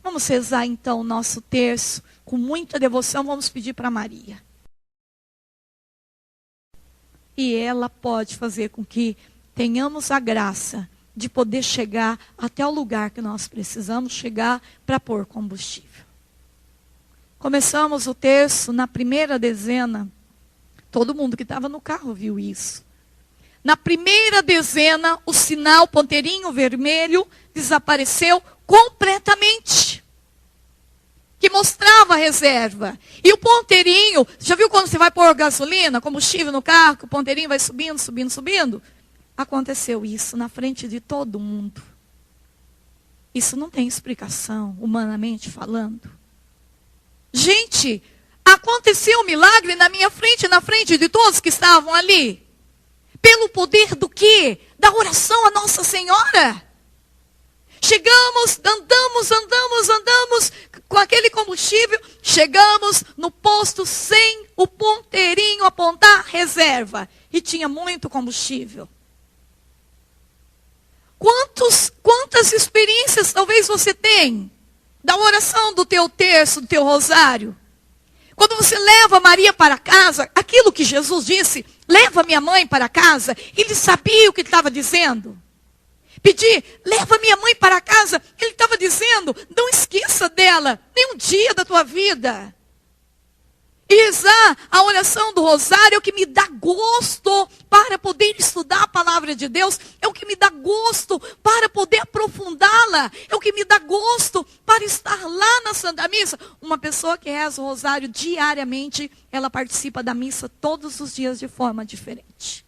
Vamos rezar então o nosso terço com muita devoção. Vamos pedir para Maria. E ela pode fazer com que tenhamos a graça de poder chegar até o lugar que nós precisamos chegar para pôr combustível. Começamos o terço na primeira dezena. Todo mundo que estava no carro viu isso. Na primeira dezena, o sinal ponteirinho vermelho desapareceu completamente. Que mostrava a reserva. E o ponteirinho, já viu quando você vai pôr gasolina, combustível no carro, que o ponteirinho vai subindo, subindo, subindo? Aconteceu isso na frente de todo mundo. Isso não tem explicação, humanamente falando. Gente, aconteceu um milagre na minha frente, na frente de todos que estavam ali. Pelo poder do quê? Da oração a Nossa Senhora. Chegamos, andamos com aquele combustível. Chegamos no posto sem o ponteirinho apontar reserva. E tinha muito combustível. Quantas experiências talvez você tem da oração do teu terço, do teu rosário? Quando você leva Maria para casa, aquilo que Jesus disse, leva minha mãe para casa, ele sabia o que ele estava dizendo. Pedir, leva minha mãe para casa, ele estava dizendo, não esqueça dela, nem um dia da tua vida. E rezar a oração do rosário é o que me dá gosto para poder estudar a palavra de Deus. É o que me dá gosto para poder aprofundá-la. É o que me dá gosto para estar lá na Santa Missa. Uma pessoa que reza o rosário diariamente, ela participa da missa todos os dias de forma diferente.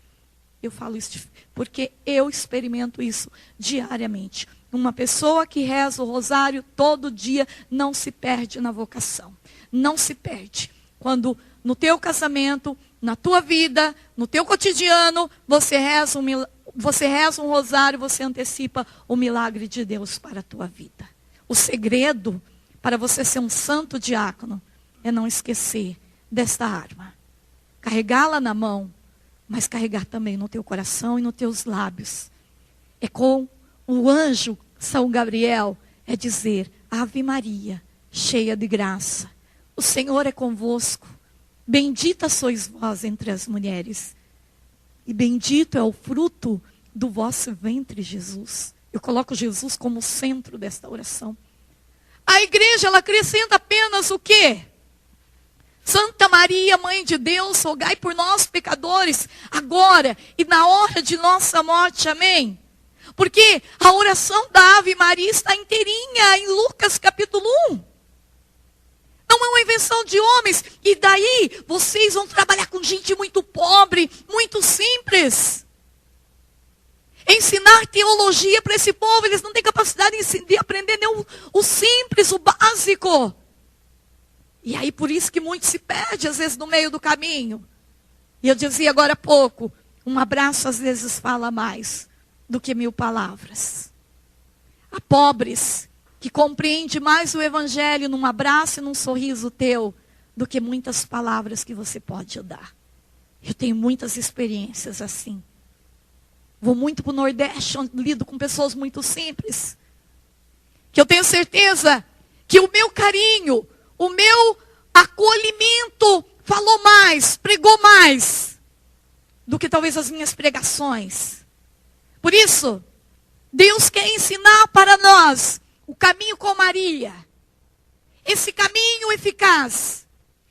Eu falo isso porque eu experimento isso diariamente. Uma pessoa que reza o rosário todo dia não se perde na vocação. Não se perde. Quando no teu casamento, na tua vida, no teu cotidiano, você reza um rosário, você antecipa o milagre de Deus para a tua vida. O segredo para você ser um santo diácono é não esquecer desta arma. Carregá-la na mão, mas carregar também no teu coração e nos teus lábios. É com o anjo São Gabriel, é dizer, Ave Maria, cheia de graça. O Senhor é convosco, bendita sois vós entre as mulheres, e bendito é o fruto do vosso ventre, Jesus. Eu coloco Jesus como centro desta oração. A igreja, ela acrescenta apenas o quê? Santa Maria, Mãe de Deus, rogai por nós, pecadores, agora e na hora de nossa morte, amém? Porque a oração da Ave Maria está inteirinha em Lucas capítulo 1. Não é uma invenção de homens. E daí vocês vão trabalhar com gente muito pobre, muito simples. Ensinar teologia para esse povo, eles não têm capacidade de aprender nem o simples, o básico. E aí por isso que muito se perde, às vezes, no meio do caminho. E eu dizia agora há pouco, um abraço às vezes fala mais do que 1000 palavras. Há pobres que compreende mais o evangelho num abraço e num sorriso teu do que muitas palavras que você pode dar. Eu tenho muitas experiências assim. Vou muito para o Nordeste, onde lido com pessoas muito simples. Que eu tenho certeza que o meu carinho, o meu acolhimento falou mais, pregou mais do que talvez as minhas pregações. Por isso, Deus quer ensinar para nós o caminho com Maria. Esse caminho eficaz.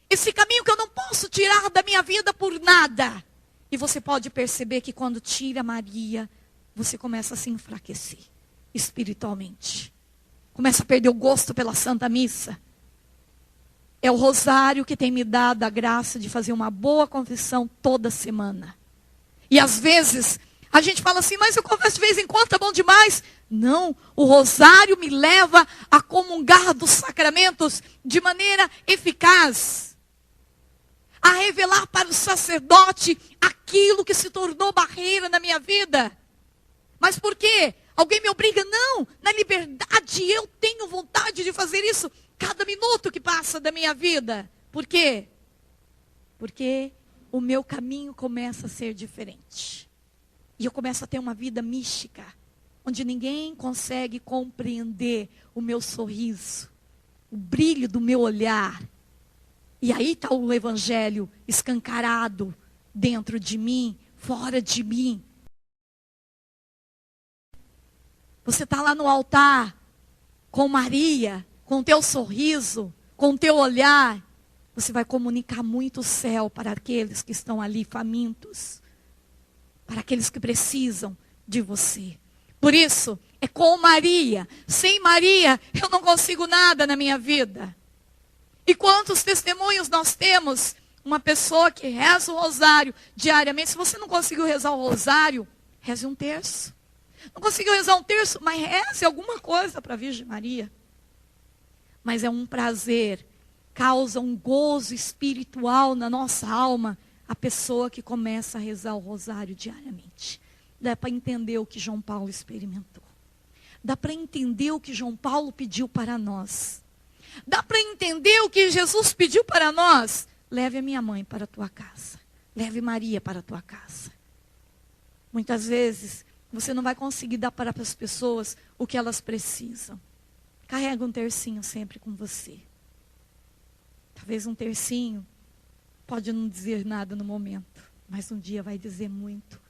Esse caminho que eu não posso tirar da minha vida por nada. E você pode perceber que quando tira Maria, você começa a se enfraquecer espiritualmente. Começa a perder o gosto pela Santa Missa. É o rosário que tem me dado a graça de fazer uma boa confissão toda semana. E às vezes, a gente fala assim, mas eu confesso de vez em quando, tá bom demais. Não, o rosário me leva a comungar dos sacramentos de maneira eficaz. A revelar para o sacerdote aquilo que se tornou barreira na minha vida. Mas por quê? Alguém me obriga? Não, na liberdade eu tenho vontade de fazer isso cada minuto que passa da minha vida. Por quê? Porque o meu caminho começa a ser diferente. E eu começo a ter uma vida mística, onde ninguém consegue compreender o meu sorriso, o brilho do meu olhar. E aí está o evangelho escancarado dentro de mim, fora de mim. Você está lá no altar com Maria, com o teu sorriso, com o teu olhar. Você vai comunicar muito o céu para aqueles que estão ali famintos, para aqueles que precisam de você. Por isso, é com Maria. Sem Maria, eu não consigo nada na minha vida. E quantos testemunhos nós temos? Uma pessoa que reza o rosário diariamente. Se você não conseguiu rezar o rosário, reze um terço. Não conseguiu rezar um terço, mas reze alguma coisa para a Virgem Maria. Mas é um prazer, causa um gozo espiritual na nossa alma, a pessoa que começa a rezar o rosário diariamente. Dá para entender o que João Paulo experimentou. Dá para entender o que João Paulo pediu para nós. Dá para entender o que Jesus pediu para nós. Leve a minha mãe para a tua casa. Leve Maria para a tua casa. Muitas vezes, você não vai conseguir dar para as pessoas o que elas precisam. Carrega um tercinho sempre com você. Talvez um tercinho pode não dizer nada no momento, mas um dia vai dizer muito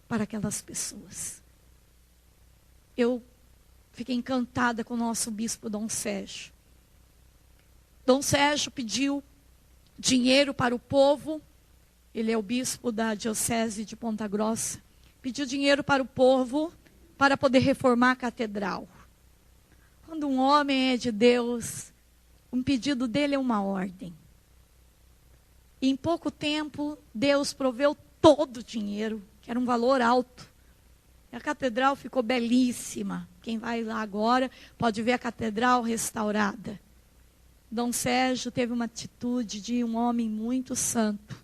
para aquelas pessoas. Eu fiquei encantada com o nosso bispo Dom Sérgio. Dom Sérgio pediu dinheiro para o povo. Ele é o bispo da diocese de Ponta Grossa. Pediu dinheiro para o povo para poder reformar a catedral. Quando um homem é de Deus, um pedido dele é uma ordem. E em pouco tempo, Deus proveu todo o dinheiro, que era um valor alto. E a catedral ficou belíssima. Quem vai lá agora pode ver a catedral restaurada. Dom Sérgio teve uma atitude de um homem muito santo.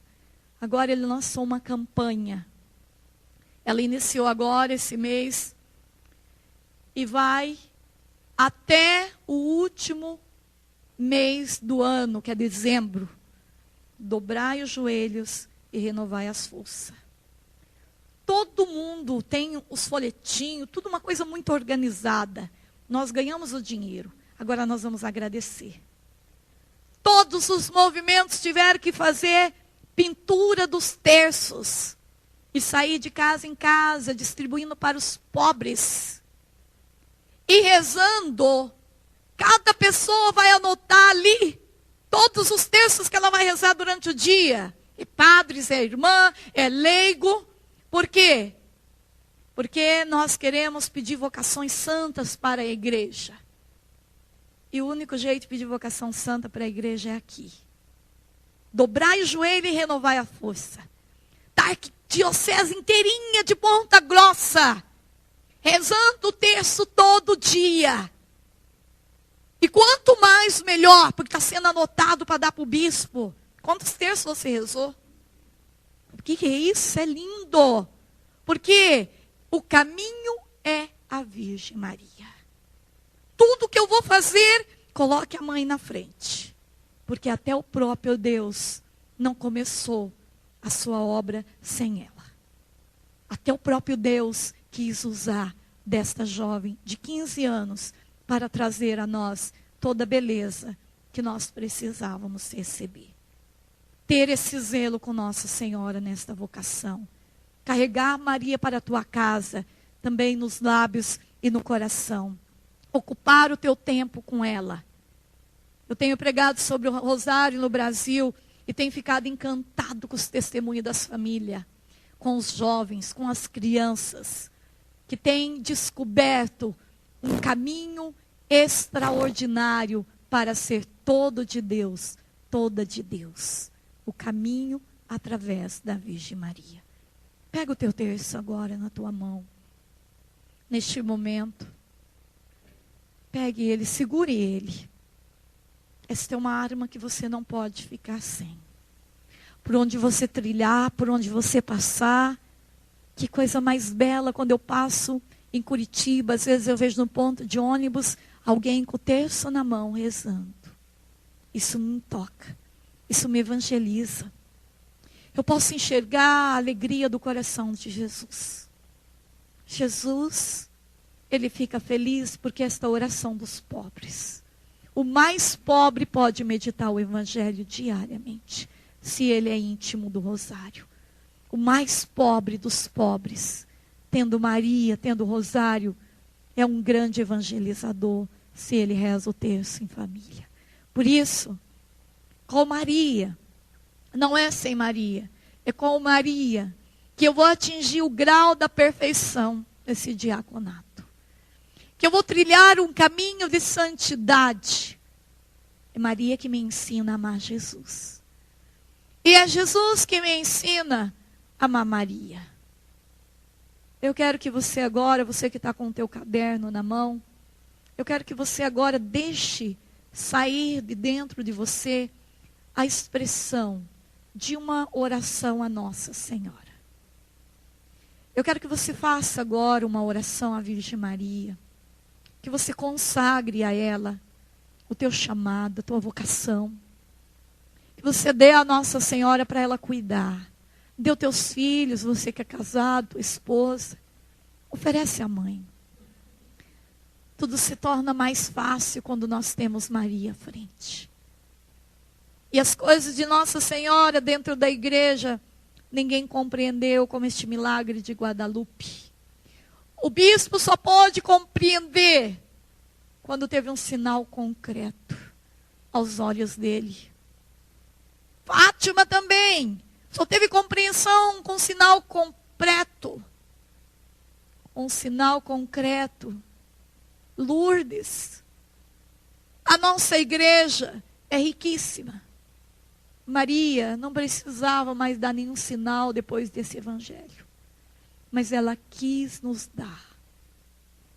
Agora ele lançou uma campanha. Ela iniciou agora esse mês e vai até o último mês do ano, que é dezembro. Dobrai os joelhos e renovai as forças. Todo mundo tem os folhetinhos, tudo uma coisa muito organizada. Nós ganhamos o dinheiro, agora nós vamos agradecer. Todos os movimentos tiveram que fazer pintura dos terços e sair de casa em casa, distribuindo para os pobres. E rezando, cada pessoa vai anotar ali todos os terços que ela vai rezar durante o dia. É padres, é irmã, é leigo. Por quê? Porque nós queremos pedir vocações santas para a igreja. E o único jeito de pedir vocação santa para a igreja é aqui. Dobrai o joelho e renovai a força. Tá aqui, diocese inteirinha de Ponta Grossa, rezando o terço todo dia. E quanto mais, melhor, porque está sendo anotado para dar para o bispo. Quantos terços você rezou? O que é isso? É lindo. Porque o caminho é a Virgem Maria. Tudo que eu vou fazer, coloque a mãe na frente. Porque até o próprio Deus não começou a sua obra sem ela. Até o próprio Deus quis usar desta jovem de 15 anos para trazer a nós toda a beleza que nós precisávamos receber. Ter esse zelo com Nossa Senhora nesta vocação. Carregar Maria para a tua casa, também nos lábios e no coração. Ocupar o teu tempo com ela. Eu tenho pregado sobre o rosário no Brasil e tem ficado encantado com os testemunhos das famílias, com os jovens, com as crianças, que tem descoberto um caminho extraordinário para ser todo de Deus, toda de Deus. O caminho através da Virgem Maria. Pega o teu terço agora na tua mão. Neste momento, pegue ele, segure ele. Esta é uma arma que você não pode ficar sem. Por onde você trilhar, por onde você passar. Que coisa mais bela quando eu passo em Curitiba. Às vezes eu vejo no ponto de ônibus alguém com o terço na mão rezando. Isso me toca. Isso me evangeliza. Eu posso enxergar a alegria do coração de Jesus. Jesus, ele fica feliz porque esta oração dos pobres. O mais pobre pode meditar o evangelho diariamente, se ele é íntimo do rosário. O mais pobre dos pobres, tendo Maria, tendo o rosário, é um grande evangelizador, se ele reza o terço em família. Por isso, com Maria, não é sem Maria, é com Maria que eu vou atingir o grau da perfeição desse diaconato. Que eu vou trilhar um caminho de santidade. É Maria que me ensina a amar Jesus. E é Jesus que me ensina a amar Maria. Eu quero que você agora, você que está com o teu caderno na mão, eu quero que você agora deixe sair de dentro de você a expressão de uma oração a Nossa Senhora. Eu quero que você faça agora uma oração à Virgem Maria. Que você consagre a ela o teu chamado, a tua vocação. Que você dê a Nossa Senhora para ela cuidar. Dê os teus filhos, você que é casado, tua esposa. Oferece a mãe. Tudo se torna mais fácil quando nós temos Maria à frente. E as coisas de Nossa Senhora dentro da igreja, ninguém compreendeu como este milagre de Guadalupe. O bispo só pôde compreender quando teve um sinal concreto aos olhos dele. Fátima também só teve compreensão com sinal completo. Um sinal concreto. Lourdes. A nossa igreja é riquíssima. Maria não precisava mais dar nenhum sinal depois desse evangelho. Mas ela quis nos dar.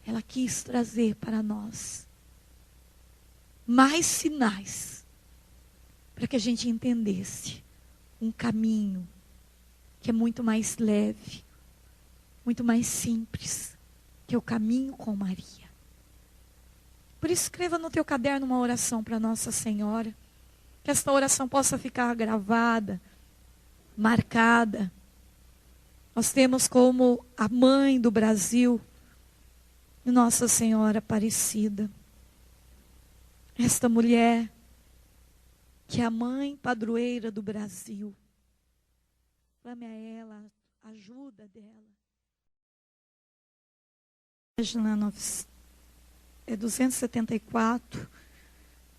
Ela quis trazer para nós mais sinais. Para que a gente entendesse um caminho que é muito mais leve, muito mais simples, que é o caminho com Maria. Por isso, escreva no teu caderno uma oração para Nossa Senhora. Que esta oração possa ficar gravada, marcada. Nós temos como a mãe do Brasil, Nossa Senhora Aparecida. Esta mulher, que é a mãe padroeira do Brasil. Clame a ela, a ajuda dela. Página 274,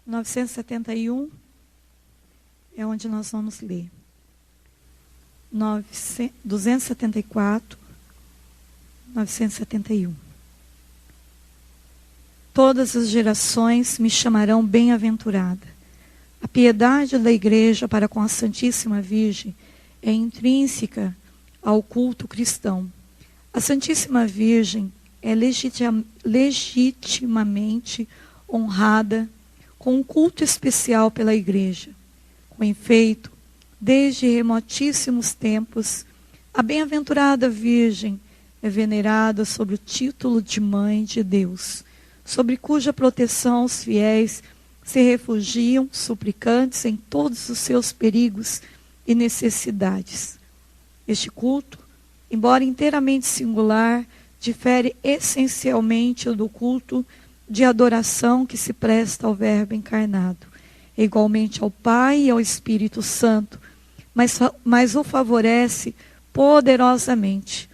971, é onde nós vamos ler. 274, 971. Todas as gerações me chamarão bem-aventurada. A piedade da igreja para com a Santíssima Virgem é intrínseca ao culto cristão. A Santíssima Virgem é legitimamente honrada com um culto especial pela igreja. Com efeito, desde remotíssimos tempos, a bem-aventurada Virgem é venerada sob o título de Mãe de Deus, sobre cuja proteção os fiéis se refugiam, suplicantes em todos os seus perigos e necessidades. Este culto, embora inteiramente singular, difere essencialmente do culto de adoração que se presta ao Verbo encarnado, igualmente ao Pai e ao Espírito Santo, mas o favorece poderosamente.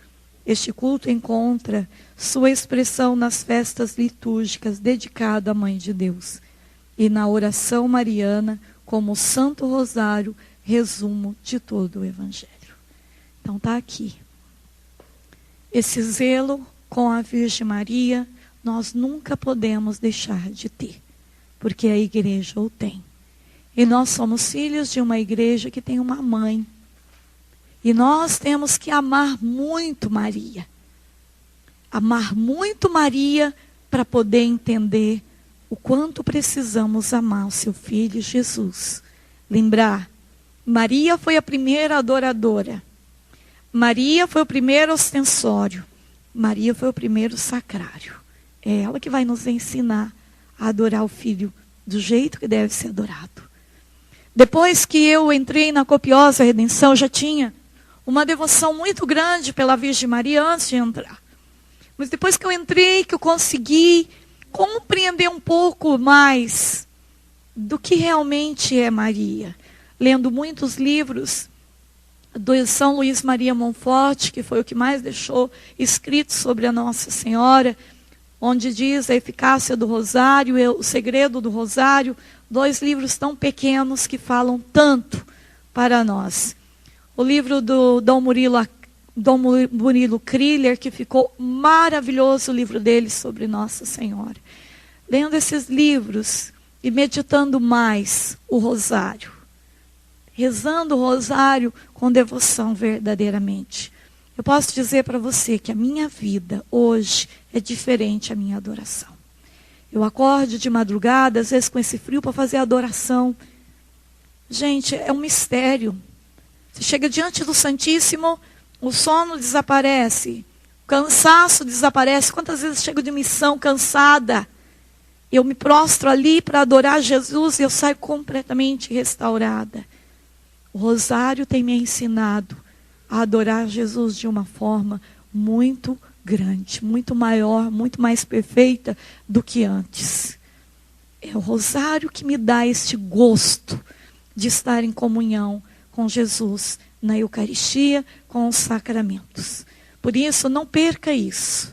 Este culto encontra sua expressão nas festas litúrgicas dedicadas à Mãe de Deus e na oração mariana, como o Santo Rosário, resumo de todo o Evangelho. Então está aqui. Esse zelo com a Virgem Maria, nós nunca podemos deixar de ter, porque a igreja o tem. E nós somos filhos de uma igreja que tem uma mãe. E nós temos que amar muito Maria. Amar muito Maria para poder entender o quanto precisamos amar o seu filho Jesus. Lembrar, Maria foi a primeira adoradora. Maria foi o primeiro ostensório. Maria foi o primeiro sacrário. É ela que vai nos ensinar a adorar o Filho do jeito que deve ser adorado. Depois que eu entrei na Copiosa Redenção, eu já tinha uma devoção muito grande pela Virgem Maria antes de entrar. Mas depois que eu entrei, que eu consegui compreender um pouco mais do que realmente é Maria. Lendo muitos livros do São Luís Maria Montfort, que foi o que mais deixou escrito sobre a Nossa Senhora, onde diz a eficácia do rosário, o segredo do rosário, 2 livros tão pequenos que falam tanto para nós. O livro do Dom Murilo Kriller, que ficou maravilhoso o livro dele sobre Nossa Senhora. Lendo esses livros e meditando mais o rosário, rezando o rosário com devoção verdadeiramente. Eu posso dizer para você que a minha vida hoje é diferente a minha adoração. Eu acordo de madrugada, às vezes com esse frio, para fazer adoração. Gente, é um mistério. Você chega diante do Santíssimo, o sono desaparece, o cansaço desaparece. Quantas vezes chego de missão cansada? Eu me prostro ali para adorar Jesus e eu saio completamente restaurada. O rosário tem me ensinado a adorar Jesus de uma forma muito grande, muito maior, muito mais perfeita do que antes. É o rosário que me dá este gosto de estar em comunhão com Jesus na Eucaristia, com os sacramentos. Por isso, não perca isso.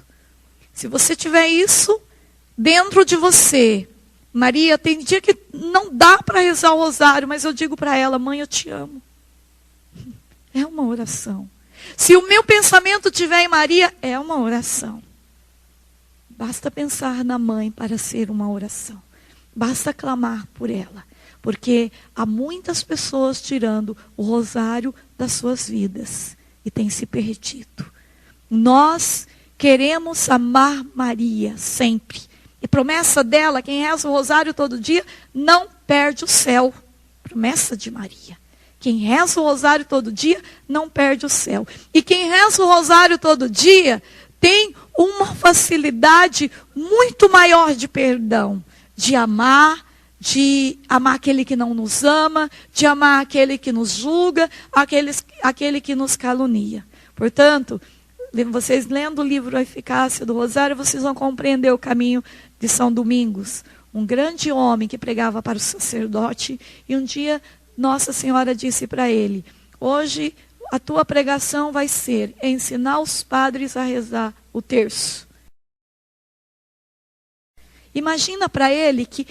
Se você tiver isso dentro de você, Maria, tem dia que não dá para rezar o rosário, mas eu digo para ela, mãe, eu te amo. É uma oração. Se o meu pensamento estiver em Maria, é uma oração. Basta pensar na mãe para ser uma oração. Basta clamar por ela. Porque há muitas pessoas tirando o rosário das suas vidas e tem se perdido. Nós queremos amar Maria sempre. E promessa dela, quem reza o rosário todo dia, não perde o céu. Promessa de Maria. Quem reza o rosário todo dia, não perde o céu. E quem reza o rosário todo dia, tem uma facilidade muito maior de perdão. De amar aquele que não nos ama, de amar aquele que nos julga, aquele que nos calunia. Portanto, vocês lendo o livro A Eficácia do Rosário, vocês vão compreender o caminho de São Domingos, um grande homem que pregava para o sacerdote, e um dia Nossa Senhora disse para ele, hoje a tua pregação vai ser ensinar os padres a rezar o terço. Imagina para ele que,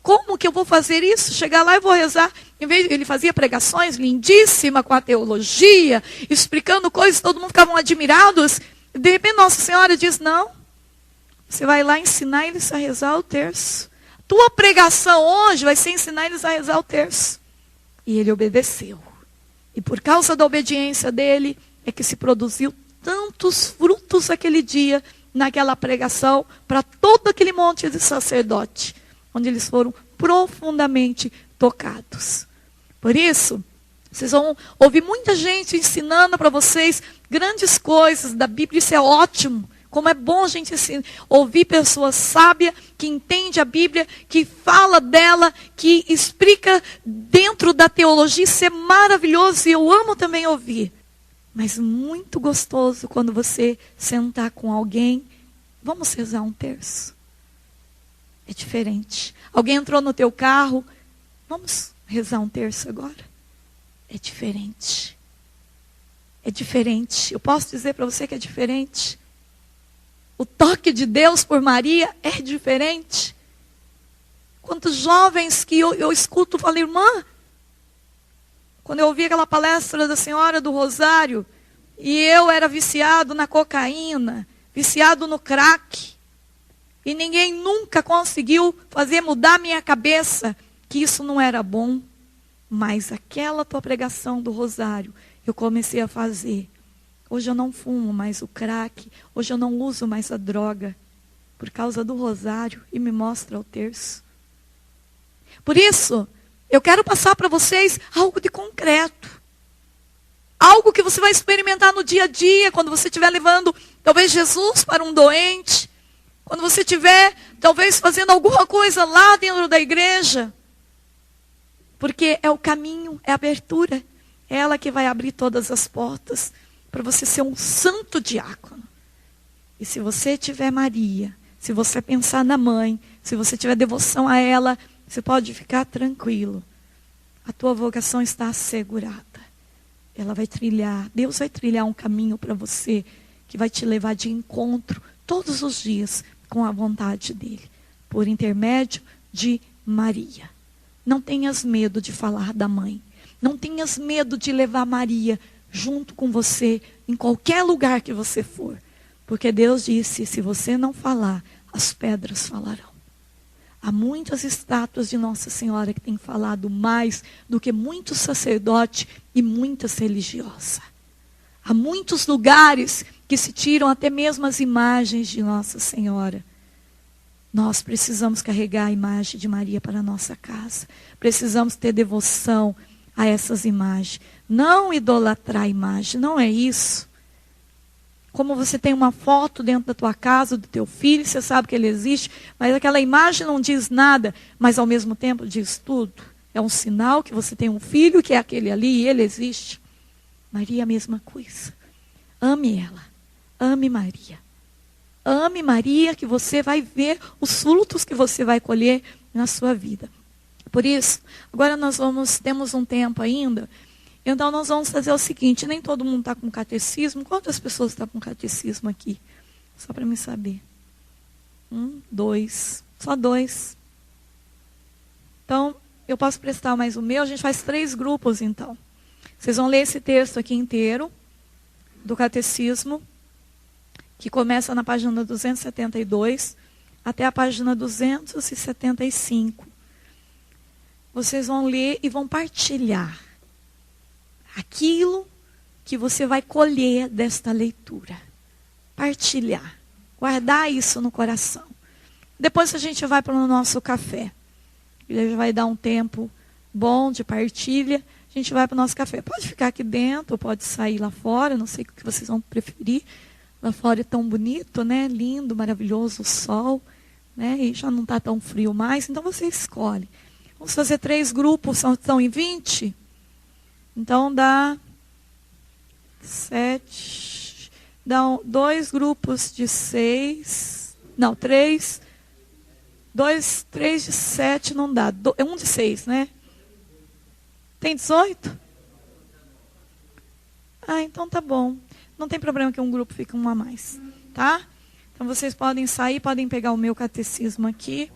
como que eu vou fazer isso? Chegar lá e vou rezar. Em vez de ele fazia pregações lindíssimas com a teologia, explicando coisas, todo mundo ficava admirados. De repente Nossa Senhora diz, não, você vai lá ensinar eles a rezar o terço. Tua pregação hoje vai ser ensinar eles a rezar o terço. E ele obedeceu. E por causa da obediência dele, é que se produziu tantos frutos aquele dia, naquela pregação, para todo aquele monte de sacerdote, onde eles foram profundamente tocados. Por isso, vocês vão ouvir muita gente ensinando para vocês grandes coisas da Bíblia, isso é ótimo. Como é bom a gente ouvir pessoas sábias, que entende a Bíblia, que fala dela, que explica dentro da teologia, isso é maravilhoso e eu amo também ouvir. Mas muito gostoso quando você sentar com alguém, vamos rezar um terço. É diferente. Alguém entrou no teu carro, vamos rezar um terço agora. É diferente. É diferente. Eu posso dizer para você que é diferente. O toque de Deus por Maria é diferente. Quantos jovens que eu escuto falam, irmã, quando eu ouvi aquela palestra da Senhora do Rosário, e eu era viciado na cocaína, viciado no crack, e ninguém nunca conseguiu fazer mudar minha cabeça que isso não era bom. Mas aquela tua pregação do Rosário, eu comecei a fazer. Hoje eu não fumo mais o crack, hoje eu não uso mais a droga, por causa do Rosário, e me mostra o terço. Por isso, eu quero passar para vocês algo de concreto. Algo que você vai experimentar no dia a dia, quando você estiver levando, talvez, Jesus para um doente. Quando você estiver, talvez, fazendo alguma coisa lá dentro da igreja. Porque é o caminho, é a abertura. É ela que vai abrir todas as portas para você ser um santo diácono. E se você tiver Maria, se você pensar na mãe, se você tiver devoção a ela, você pode ficar tranquilo. A tua vocação está assegurada. Ela vai trilhar, Deus vai trilhar um caminho para você que vai te levar de encontro todos os dias com a vontade dele, por intermédio de Maria. Não tenhas medo de falar da mãe. Não tenhas medo de levar Maria junto com você em qualquer lugar que você for. Porque Deus disse, se você não falar, as pedras falarão. Há muitas estátuas de Nossa Senhora que têm falado mais do que muitos sacerdotes e muitas religiosas. Há muitos lugares que se tiram até mesmo as imagens de Nossa Senhora. Nós precisamos carregar a imagem de Maria para a nossa casa. Precisamos ter devoção a essas imagens. Não idolatrar a imagem, não é isso. Como você tem uma foto dentro da tua casa, do teu filho, você sabe que ele existe, mas aquela imagem não diz nada, mas ao mesmo tempo diz tudo. É um sinal que você tem um filho que é aquele ali e ele existe. Maria, a mesma coisa. Ame ela. Ame Maria. Ame Maria, que você vai ver os frutos que você vai colher na sua vida. Por isso, agora temos um tempo ainda. Então nós vamos fazer o seguinte, nem todo mundo está com catecismo. Quantas pessoas estão com catecismo aqui? Só para me saber. 2. Só 2. Então, eu posso prestar mais o meu. A gente faz 3 grupos então. Vocês vão ler esse texto aqui inteiro, do catecismo, que começa na página 272 até a página 275. Vocês vão ler e vão partilhar aquilo que você vai colher desta leitura. Partilhar. Guardar isso no coração. Depois a gente vai para o nosso café. Ele vai dar um tempo bom de partilha. A gente vai para o nosso café. Pode ficar aqui dentro, pode sair lá fora. Não sei o que vocês vão preferir. Lá fora é tão bonito, né? Lindo, maravilhoso o sol. Né? E já não está tão frio mais. Então você escolhe. Vamos fazer 3 grupos. São em 20? Então dá 7, dá 2 grupos de 6, não, 3, 3 de 7 não dá, é 1 de 6, né? Tem 18? Ah, então tá bom. Não tem problema que um grupo fique um a mais, tá? Então vocês podem sair, podem pegar o meu catecismo aqui.